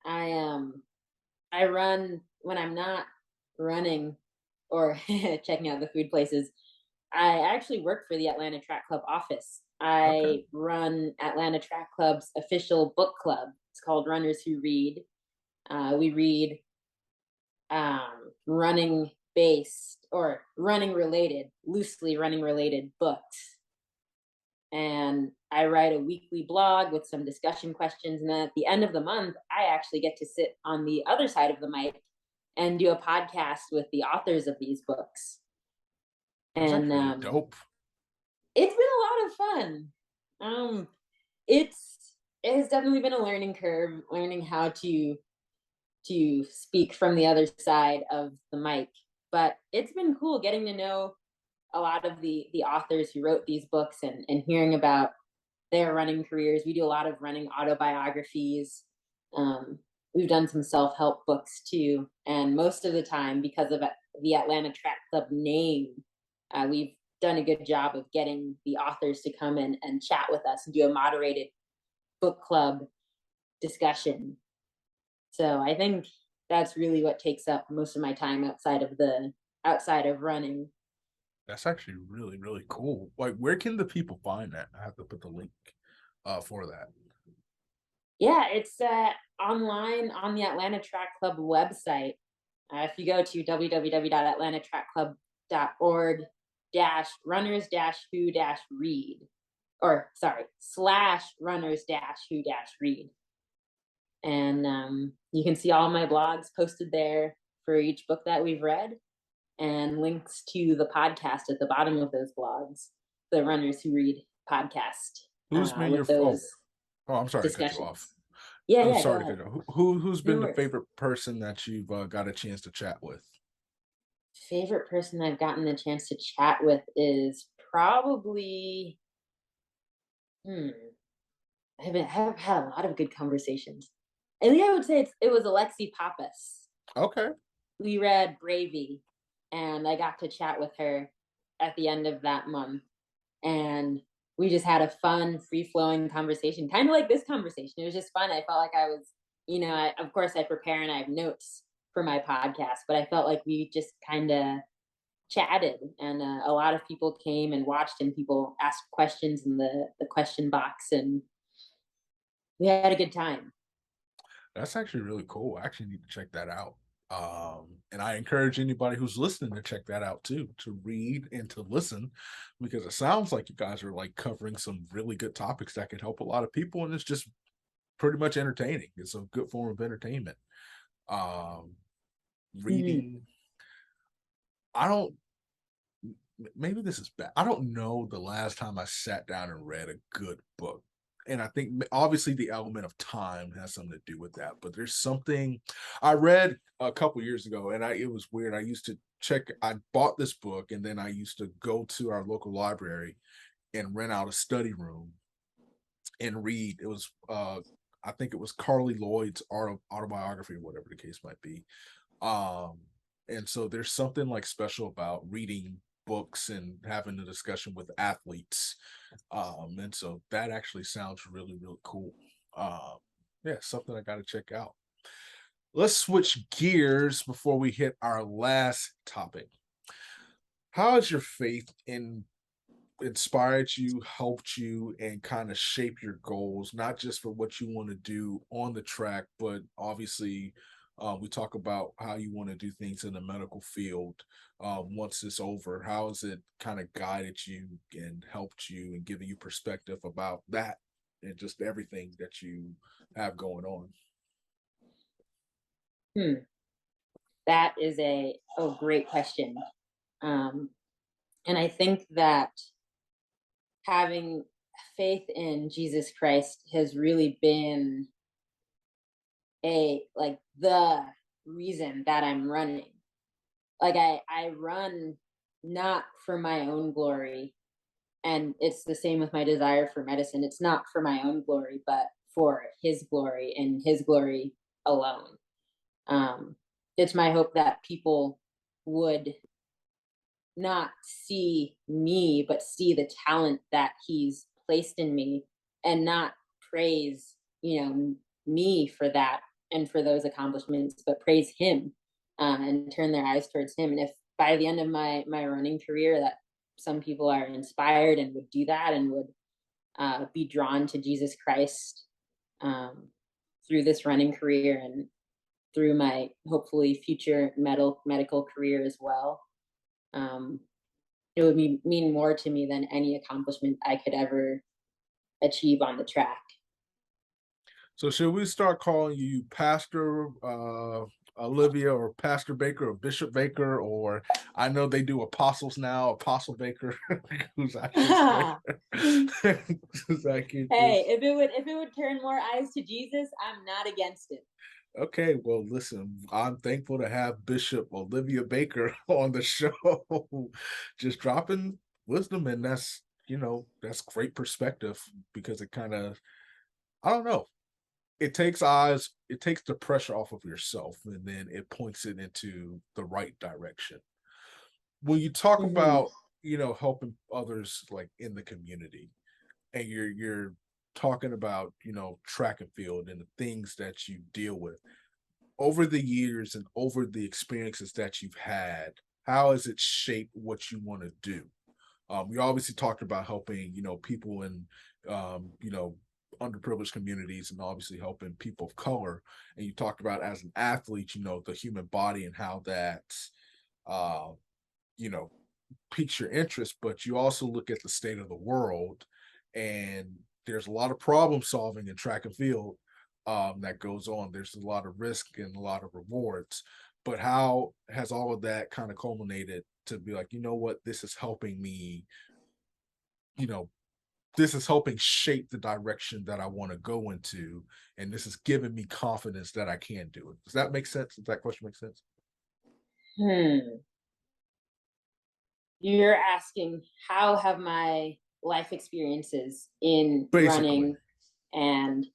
I run when I'm not running or checking out the food places. I actually work for the Atlanta Track Club office.
Okay.
I run Atlanta Track Club's official book club. It's called Runners Who Read. We read running based or running related, loosely running related books. And I write a weekly blog with some discussion questions. And then at the end of the month, I actually get to sit on the other side of the mic and do a podcast with the authors of these books.
That's
And
actually dope.
it's been a lot of fun. Um, it has definitely been a learning curve, learning how to speak from the other side of the mic. But it's been cool getting to know a lot of the authors who wrote these books and hearing about their running careers. We do a lot of running autobiographies. Um, we've done some self help books too, and most of the time, because of the Atlanta Track Club name, we've done a good job of getting the authors to come in and chat with us and do a moderated book club discussion. So I think that's really what takes up most of my time outside of running.
That's actually really, really cool. Like, where can the people find that? I have to put the link for that.
Yeah, it's online on the Atlanta Track Club website. If you go to www.atlantatrackclub.org runners who read, or sorry, / runners who read. And you can see all my blogs posted there for each book that we've read, and links to the podcast at the bottom of those blogs, the Runners Who Read podcast,
Who's been your
with those
I'm sorry to cut you off.
discussions. Yeah,
I'm
yeah, go
sorry to
ahead.
cut you off. Who's
No
been the
worries.
favorite person that you've got a chance to chat with?
Favorite person I've gotten the chance to chat with is probably, have had a lot of good conversations. I think I would say it was Alexi Pappas.
Okay.
We read Bravey, and I got to chat with her at the end of that month. And we just had a fun, free flowing conversation, kind of like this conversation. It was just fun. I felt like I was, of course, I prepare and I have notes for my podcast, but I felt like we just kind of chatted, and a lot of people came and watched, and people asked questions in the question box, and we had a good time.
That's actually really cool. I actually need to check that out. And I encourage anybody who's listening to check that out too, to read and to listen, because it sounds like you guys are like covering some really good topics that can help a lot of people, and it's just pretty much entertaining. It's a good form of entertainment.
Mm-hmm.
Reading, I don't, maybe this is bad. I don't know the last time I sat down and read a good book. And I think obviously the element of time has something to do with that. But there's something I read a couple years ago, and it was weird. I used to check, I bought this book, and then I used to go to our local library and rent out a study room and read. It was, I think it was Carly Lloyd's autobiography, or whatever the case might be. Um, and so there's something like special about reading books and having a discussion with athletes. And so that actually sounds really, really cool. Yeah, something I got to check out. Let's switch gears before we hit our last topic. How has your faith inspired you, helped you, and kind of shape your goals, not just for what you want to do on the track, but obviously we talk about how you want to do things in the medical field once it's over. How has it kind of guided you and helped you and given you perspective about that and just everything that you have going on?
That is a great question. And I think that having faith in Jesus Christ has really been the reason that I'm running. Like I run not for my own glory, and it's the same with my desire for medicine. It's not for my own glory, but for his glory and his glory alone. um it's my hope that people would not see me, but see the talent that he's placed in me, and not praise, me for that and for those accomplishments, but praise him, and turn their eyes towards him. And if by the end of my running career that some people are inspired and would do that, and would be drawn to Jesus Christ, um, through this running career, and through my hopefully future medical career as well, um, it would mean more to me than any accomplishment I could ever achieve on the track.
So should we start calling you Pastor Olivia, or Pastor Baker, or Bishop Baker, or I know they do apostles now, Apostle Baker, who's actually who's actually
Hey, if it would turn more eyes to Jesus, I'm not against it.
okay, well, listen, I'm thankful to have Bishop Olivia Baker on the show, just dropping wisdom, and that's great perspective, because it kind of, I don't know, it takes the pressure off of yourself, and then it points it into the right direction. When you talk
Mm-hmm.
about helping others like in the community, and you're talking about, track and field and the things that you deal with over the years and over the experiences that you've had, how has it shaped what you want to do? We obviously talked about helping, people in, underprivileged communities, and obviously helping people of color. And you talked about as an athlete, the human body and how that, uh, you know, piques your interest. But you also look at the state of the world, and there's a lot of problem solving in track and field that goes on. There's a lot of risk and a lot of rewards. But how has all of that kind of culminated to be like, what, this is helping me, you know, this is helping shape the direction that I want to go into, and this is giving me confidence that I can do it. Does that make sense? Does that question make sense?
Hmm. You're asking how have my life experiences in
Basically,
running and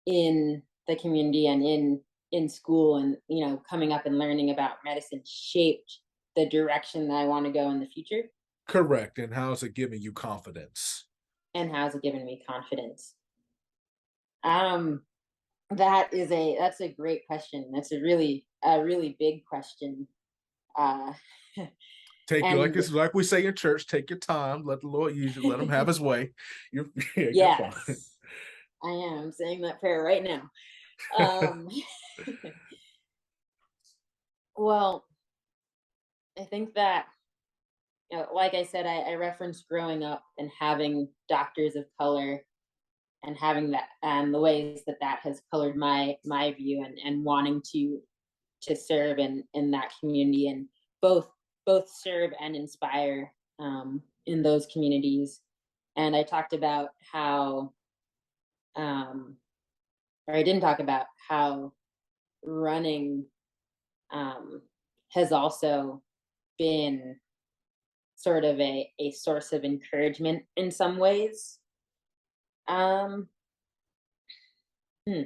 in the community and in school and coming up and learning about medicine shaped the direction that I want to go in the future,
correct. And how is it giving you confidence?
and how's it given me confidence? Um that's a great question. That's a really big question. Uh
Take your, like
and
it's like we say in church, take your time, let the Lord use you, let him have his way. You're yeah, you're fine.
yes, I am saying that prayer right now. Um well, I think that like I said, I referenced growing up and having doctors of color and having that and the ways that that has colored my view and wanting to serve in that community and both both serve and inspire in those communities. And I talked about how, um, or I didn't talk about how running um, has also been sort of a source of encouragement in some ways. Um, hmm,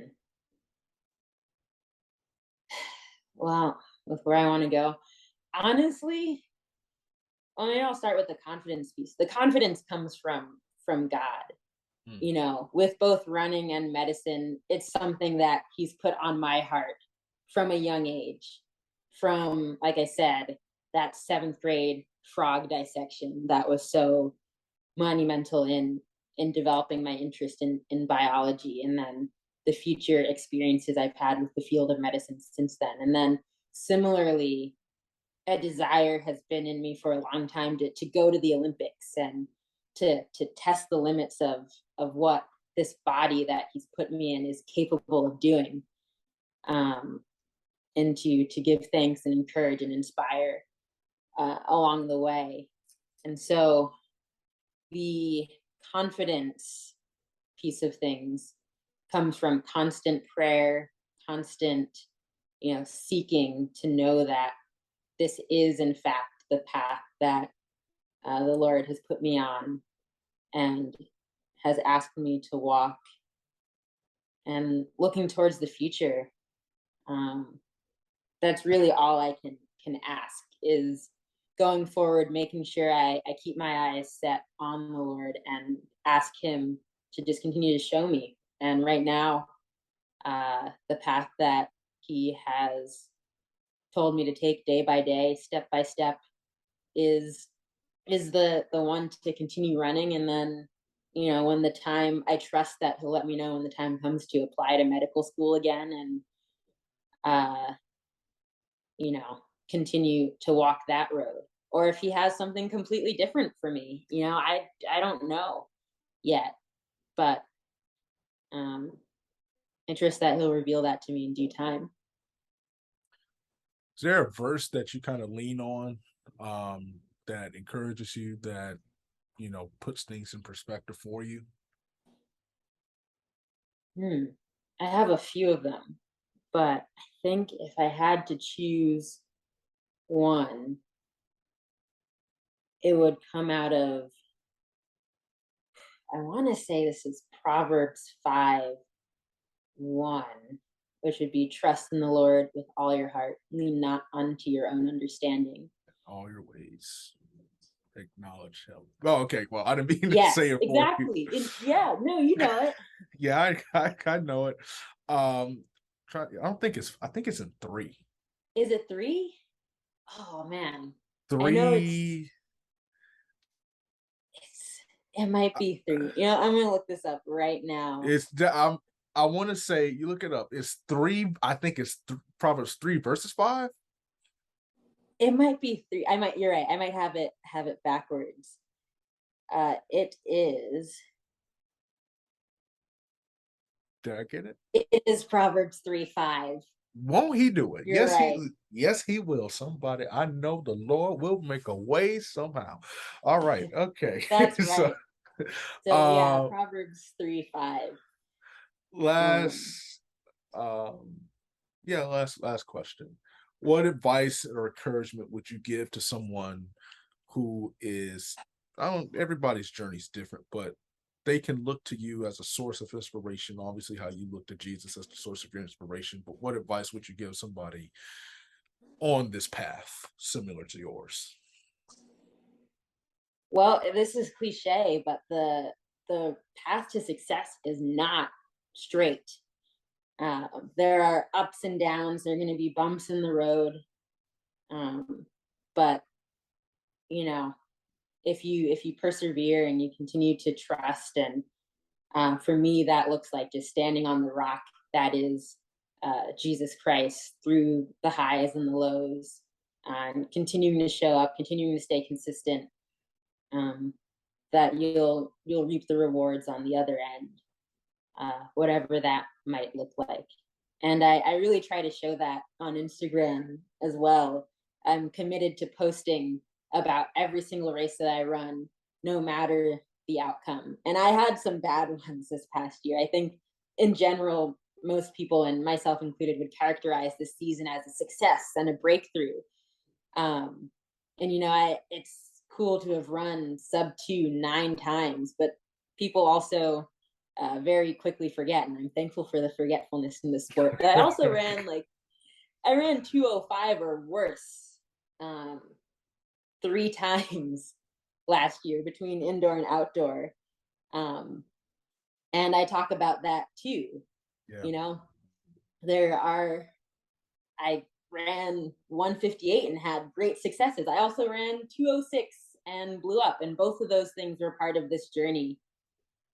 well, with where I want to go, honestly, well, maybe I'll start with the confidence piece. The confidence comes from God.
Hmm.
With both running and medicine, it's something that He's put on my heart from a young age. From, like I said, that seventh grade frog dissection that was so monumental in developing my interest in biology, and then the future experiences I've had with the field of medicine since then. And then similarly, a desire has been in me for a long time to go to the Olympics and to test the limits of what this body that He's put me in is capable of doing, um, and to give thanks and encourage and inspire along the way. And so the confidence piece of things comes from constant prayer, constant, seeking to know that this is in fact the path that the Lord has put me on and has asked me to walk, and looking towards the future. Um, that's really all I can ask is going forward, making sure I keep my eyes set on the Lord and ask Him to just continue to show me. And right now, the path that He has told me to take day by day, step by step, is the one to continue running. And then, when the time, I trust that He'll let me know when the time comes to apply to medical school again, and uh continue to walk that road. Or if He has something completely different for me, I don't know yet, but um I trust that He'll reveal that to me in due time.
Is there a verse that you kind of lean on, that encourages you, that puts things in perspective for you?
Hmm. I have a few of them, but I think if I had to choose one, it would come out of, I want to say this is Proverbs 5:1, which would be trust in the Lord with all your heart, lean not unto your own understanding.
All your ways. Acknowledge him. Oh, okay. Well, I didn't mean to say
Yes,
it for you.
exactly. Yeah, no, you know it.
Yeah, I know it. I don't think it's. I think it's in three.
Is it three? Oh man, I know
Three.
it's it might be three. You know, I'm gonna look this up right now.
I want to say you look it up. It's three. I think it's Proverbs 3 verses 5.
It might be three. I might. You're right. I might have it backwards. It is.
Did I get it?
It is Proverbs 3:5.
Won't he do it?
You're right.
Yes, he will. Somebody, I know the Lord will make a way somehow. All right, okay.
That's
So,
right. So yeah,
uh,
Proverbs 3:5. Um,
last, yeah, last question. What advice or encouragement would you give to someone who is, I don't, everybody's journey is different, but they can look to you as a source of inspiration. Obviously, how you look to Jesus as the source of your inspiration. But what advice would you give somebody on this path similar to yours?
well, this is cliche, but the path to success is not straight. There are ups and downs. There are going to be bumps in the road. Um, but you know, if you persevere and you continue to trust, and for me, that looks like just standing on the rock that is Jesus Christ through the highs and the lows, and continuing to show up, continuing to stay consistent. Um, that you'll reap the rewards on the other end, whatever that might look like. And I really try to show that on Instagram as well. I'm committed to posting about every single race that I run, no matter the outcome. And I had some bad ones this past year. I think in general, most people, and myself included, would characterize this season as a success and a breakthrough. Um, and it's cool to have run sub 2 9 times, but people also very quickly forget, and I'm thankful for the forgetfulness in the sport. But I also ran I ran 205 or worse, um, 3 times last year between indoor and outdoor. Um, and I talk about that too.
Yeah.
You know, there are I ran 158 and had great successes. I also ran 206 and blew up, and both of those things were part of this journey,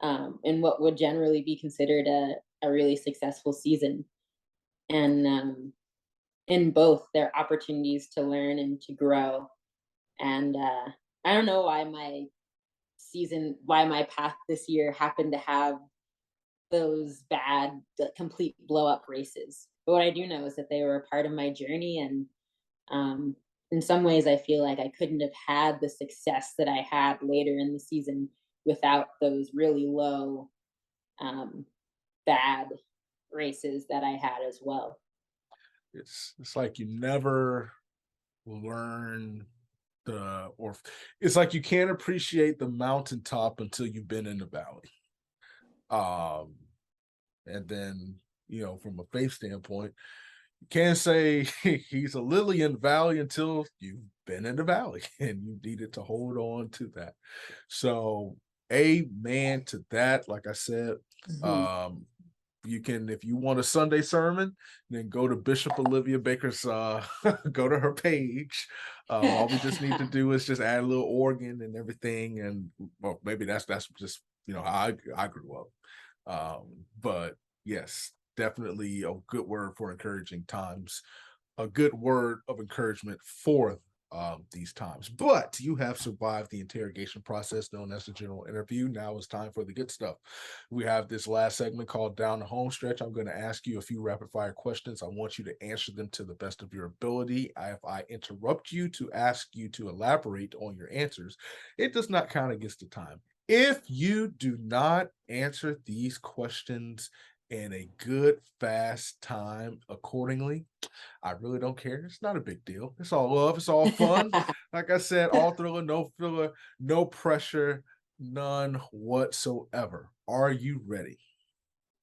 in what would generally be considered a really successful season. And in both, there are opportunities to learn and to grow. And I don't know why my path this year happened to have those bad, complete blow up races. But what I do know is that they were a part of my journey. And um, in some ways, I feel like I couldn't have had the success that I had later in the season without those really low, um, bad races that I had as well.
It's like you never learn or it's like you can't appreciate the mountaintop until you've been in the valley. Um, and then, from a faith standpoint, you can't say he's a lily in the valley until you've been in the valley and you needed to hold on to that. So, amen to that. Like I said,
Mhm.
um, you can, if you want a Sunday sermon, then go to Bishop Olivia Baker's, go to her page. All we just need to do is just add a little organ and everything, and well, maybe that's just how I grew up. But yes, definitely a good word for encouraging times, a good word of encouragement for these times. But you have survived the interrogation process known as the general interview. Now it's time for the good stuff. We have this last segment called Down the Home Stretch. I'm going to ask you a few rapid fire questions. I want you to answer them to the best of your ability. If I interrupt you to ask you to elaborate on your answers, it does not count against the time. If you do not answer these questions in a good, fast time accordingly, I really don't care. It's not a big deal. It's all love. It's all fun. Like I said, all thriller, no filler, no pressure, none whatsoever. Are you ready?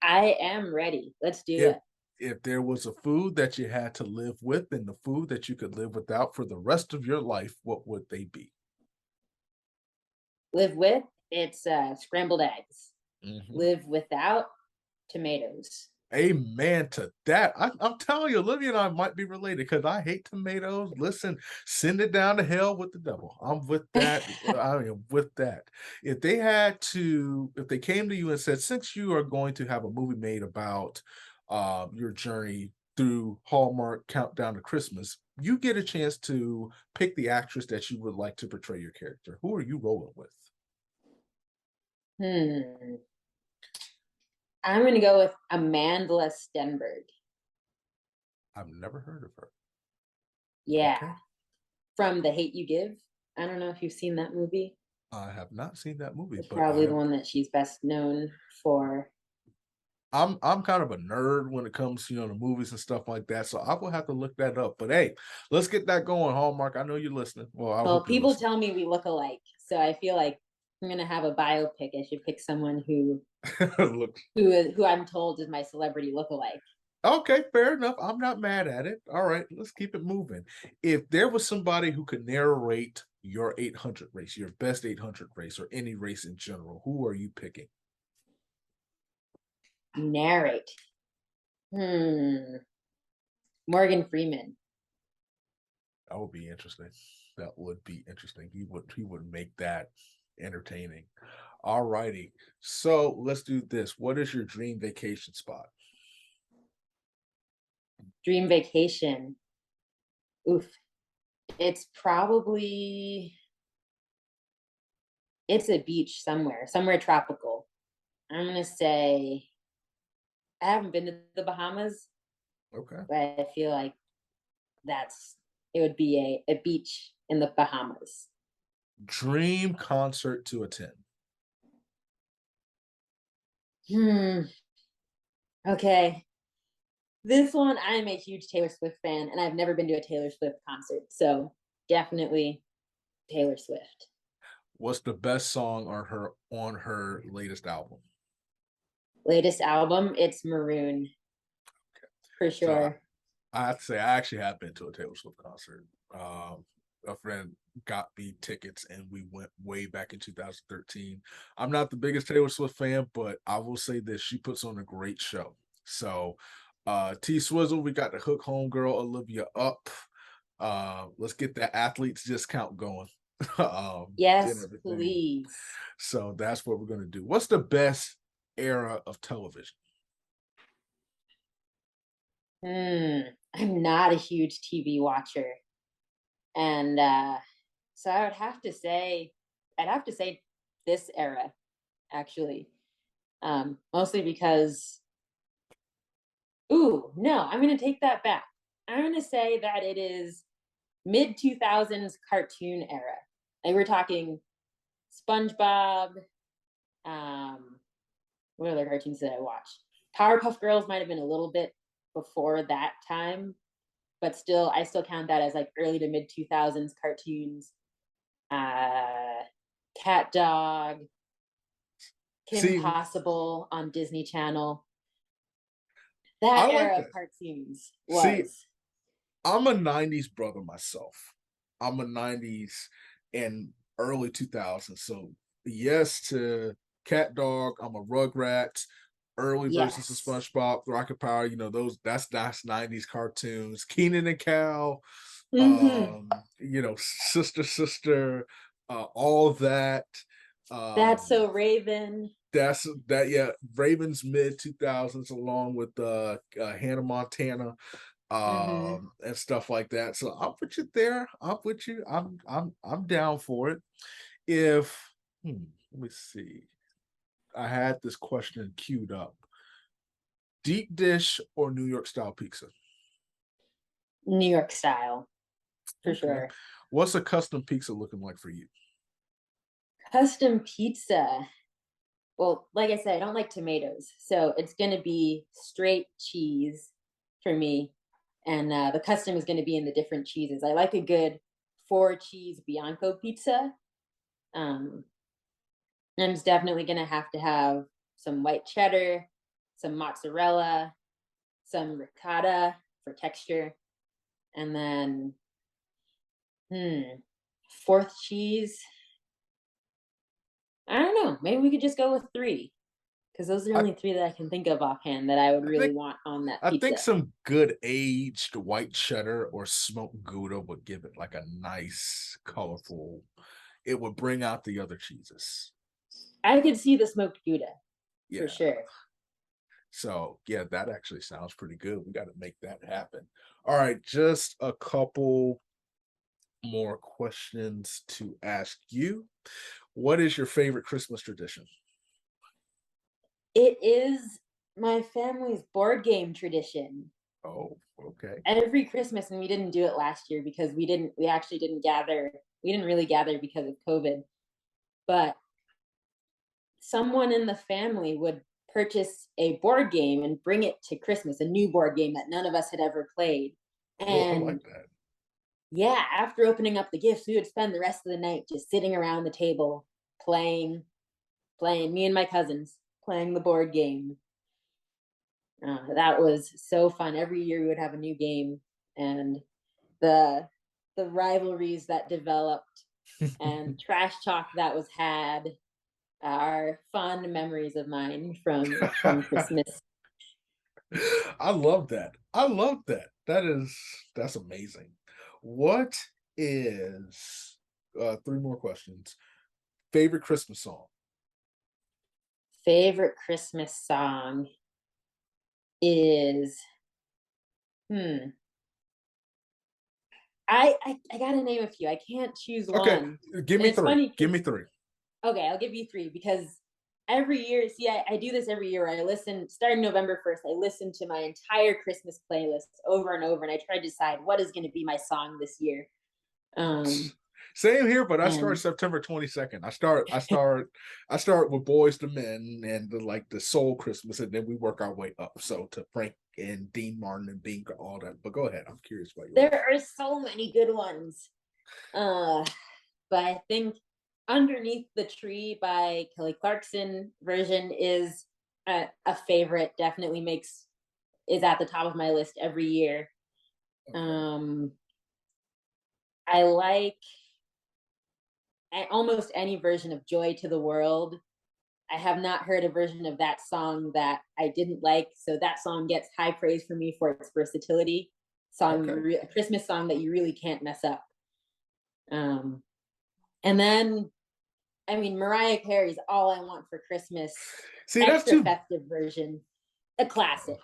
I am ready. Let's do
If
it.
if there was a food that you had to live with and the food that you could live without for the rest of your life, what would they be?
Live with, it's scrambled eggs.
Hmm.
Live without, tomatoes.
Amen to that. I'm telling you, Olivia and I might be related because I hate tomatoes. Listen, send it down to hell with the devil. I'm with that. I am with that. If they came to you and said, since you are going to have a movie made about your journey through Hallmark Countdown to Christmas, you get a chance to pick the actress that you would like to portray your character. Who are you rolling with?
Hmm. I'm going to go with Amanda Stenberg.
I've never heard of her.
Yeah,
Okay.
from The Hate You Give. I don't know if you've seen that movie.
I have not seen that movie,
It's
but I
probably the
have.
one that she's best known for.
I'm kind of a nerd when it comes to the movies and stuff like that, so I will have to look that up. But hey, let's get that going, Hallmark. I know you're listening. Well, I
Well,
hope you're
people
listening.
tell me we look alike, so I feel like I'm gonna have a biopic. I should pick someone
Look,
who I'm told is my celebrity lookalike.
okay, fair enough. I'm not mad at it. All right, let's keep it moving. If there was somebody who could narrate your 800 race, your best 800 race, or any race in general, who are you picking?
Narrate. Morgan Freeman.
That would be interesting. That would be interesting. He would make that entertaining. All righty. So let's do this. What is your dream vacation spot?
Dream vacation. Oof. It's probably it's a beach somewhere tropical. I'm gonna say I haven't been to the Bahamas,
Okay.
but I feel like that's it would be a beach in the Bahamas.
Dream concert to attend.
Hmm. Okay. This one, I'm a huge Taylor Swift fan, and I've never been to a Taylor Swift concert. So definitely Taylor Swift.
What's the best song on her latest album?
Latest album, it's Maroon for
So
sure.
I'd say I actually have been to a Taylor Swift concert. A friend got me tickets, and we went way back in 2013. I'm not the biggest Taylor Swift fan, but I will say this: she puts on a great show. So, T Swizzle, we got the hook homegirl Olivia up. Let's get that athletes discount going. And
Yes,
everything.
please.
So that's what we're gonna do. What's the best era of television?
I'm not a huge TV watcher, and so I'd have to say this era actually, mostly because ooh no, I'm gonna take that back. I'm gonna say that it is mid 2000s cartoon era. Like we're talking SpongeBob. Um, what other cartoons did I watch? Powerpuff Girls might have been a little bit before that time, but still, I still count that as like early to mid 2000s cartoons. Uh, Cat Dog, Kim
See,
Possible on Disney Channel.
I
That
like
era of
that.
cartoons
See,
was
I'm a 90s brother myself. I'm a 90s and early 2000s. So, yes to Cat Dog. I'm a Rugrats, early versions of
yes.
SpongeBob, Rocket Power. Those that's 90s cartoons. Keenan and Cal,
Mm-hmm.
Sister, all that.
That's
Um,
so Raven.
yeah, Ravens mid 2000s along with Hannah Montana
Mm-hmm.
and stuff like that. So I'll put you there. I'll put you. I'm down for it. If let me see. I had this question queued up. Deep dish or New York style pizza?
New York style for
Okay.
sure.
What's a custom pizza looking like for you?
Custom pizza. Well, like I said, I don't like tomatoes, so it's gonna be straight cheese for me, and the custom is gonna be in the different cheeses. I like a good four cheese Bianco pizza. Um, and it's definitely gonna have to have some white cheddar, some mozzarella, some ricotta for texture, and then fourth cheese. I don't know. Maybe we could just go with three, because those are the
I,
only three that I can think of offhand that I would
I
really
think
want on that
I think
pizza.
some good aged white cheddar or smoked Gouda would give it like a nice, colorful. It would bring out the other cheeses.
I could see the smoked Gouda for
Yeah.
sure.
So yeah, that actually sounds pretty good. We got to make that happen. All right, just a couple more questions to ask you. What is your favorite Christmas tradition?
It is my family's board game tradition.
Oh, okay.
Every Christmas, and we didn't do it last year because we actually didn't gather. We didn't really gather because of COVID, but someone in the family would purchase a board game and bring it to Christmas, a new board game that none of us had ever played.
Oh, I
And
like that.
yeah, after opening up the gifts, we would spend the rest of the night just sitting around the table playing, me and my cousins playing the board game. That was so fun. Every year we would have a new game, and the rivalries that developed and trash talk that was had are fond memories of mine from Christmas.
I love that. I love that. That's amazing. What is three more questions? Favorite Christmas song?
Favorite Christmas song is hmm. I gotta name a few. I can't choose
Okay,
one.
give
And
me
it's
three.
funny
Give
because
me three.
okay, I'll give you three because every year, see, I do this every year. I listen, starting November 1st, I listen to my entire Christmas playlist over and over, and I try to decide what is going to be my song this year. Um,
Same here, but I start
and
September 22nd. I start with Boys to Men and the Soul Christmas, and then we work our way up. So to Frank and Dean Martin and Bing, all that. But go ahead. I'm curious about yours.
there are so many good ones. Uh, but I think Underneath the Tree by Kelly Clarkson version is a favorite. Definitely makes is at the top of my list every year.
Okay.
Um, I like almost any version of Joy to the World. I have not heard a version of that song that I didn't like, so that song gets high praise for me for its versatility.
Okay.
A Christmas song that you really can't mess up. Um, and then, I mean, Mariah Carey's "All I Want for Christmas"
See,
extra festive version, a classic.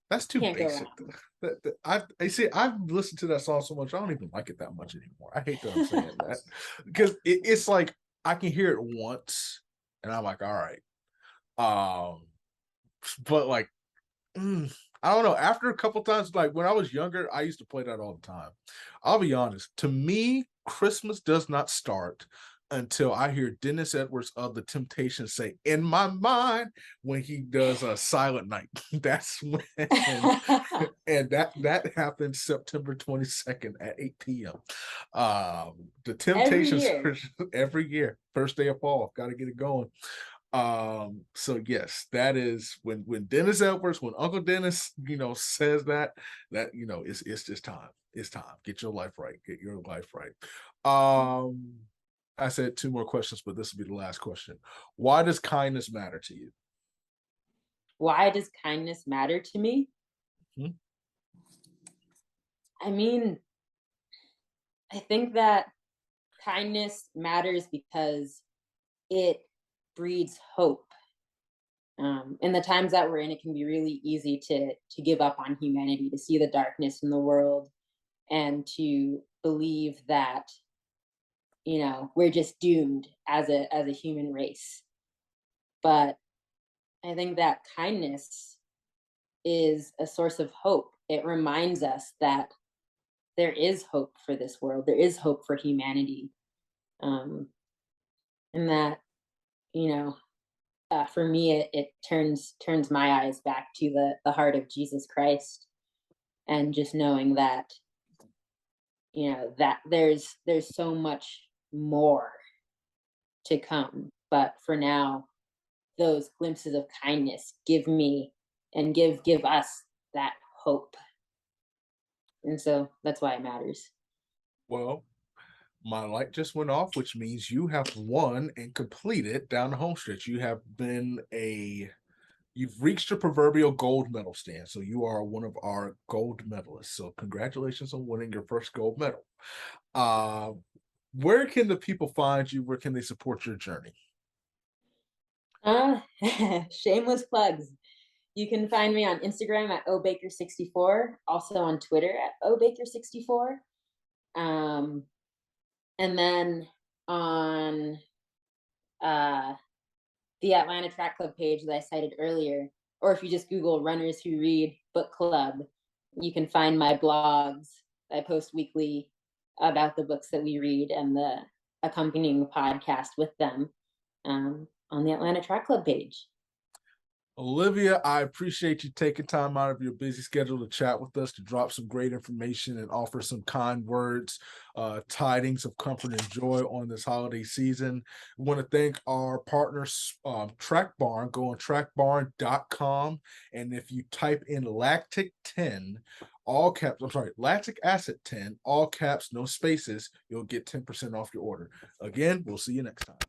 that's too
Can't go
basic.
wrong.
I see. I've listened to that song so much. I don't even like it that much anymore. I hate that I'm saying that because it's like I can hear it once, and I'm like, all right. Um, but like, I don't know. After a couple times, like when I was younger, I used to play that all the time. I'll be honest. To me, Christmas does not start until I hear Dennis Edwards of the Temptations say "In My Mind" when he does a Silent Night. That's when, and that happens September 22nd at 8 p.m. The
Every
Temptations
year.
every year, first day of fall, got to get it going. So yes, that is when Dennis Edwards, when Uncle Dennis, says that it's just time. It's time. Get your life right. Get your life right. Um, I said two more questions, but this will be the last question. Why does kindness matter to you?
Why does kindness matter to me?
Hmm?
I mean, I think that kindness matters because it breeds hope. In the times that we're in, it can be really easy to give up on humanity, to see the darkness in the world, and to believe that we're just doomed as a human race. But I think that kindness is a source of hope. It reminds us that there is hope for this world. There is hope for humanity, and that you know for me, it turns my eyes back to the heart of Jesus Christ, and just knowing that that there's so much more to come. But for now, those glimpses of kindness give me and give us that hope, and so that's why it matters.
Well, My light just went off, which means you have won and completed down the home stretch. You've reached the proverbial gold medal stand. So you are one of our gold medalists. So congratulations on winning your first gold medal. Uh, where can the people find you? Where can they support your journey?
Uh, Shameless plugs. You can find me on Instagram at obaker64, also on Twitter at obaker64. Um, and then on uh, the Atlanta Track Club page that I cited earlier, or if you just Google Runners Who Read Book Club, you can find my blogs. I post weekly about the books that we read and the accompanying podcast with them on the Atlanta Track Club page.
Olivia, I appreciate you taking time out of your busy schedule to chat with us, to drop some great information and offer some kind words, tidings of comfort and joy on this holiday season. I want to thank our partners, Track Barn. Go on trackbarn.com. And if you type in Lactic 10, all caps, I'm sorry, Lactic Acid 10, all caps, no spaces, you'll get 10% off your order. Again, we'll see you next time.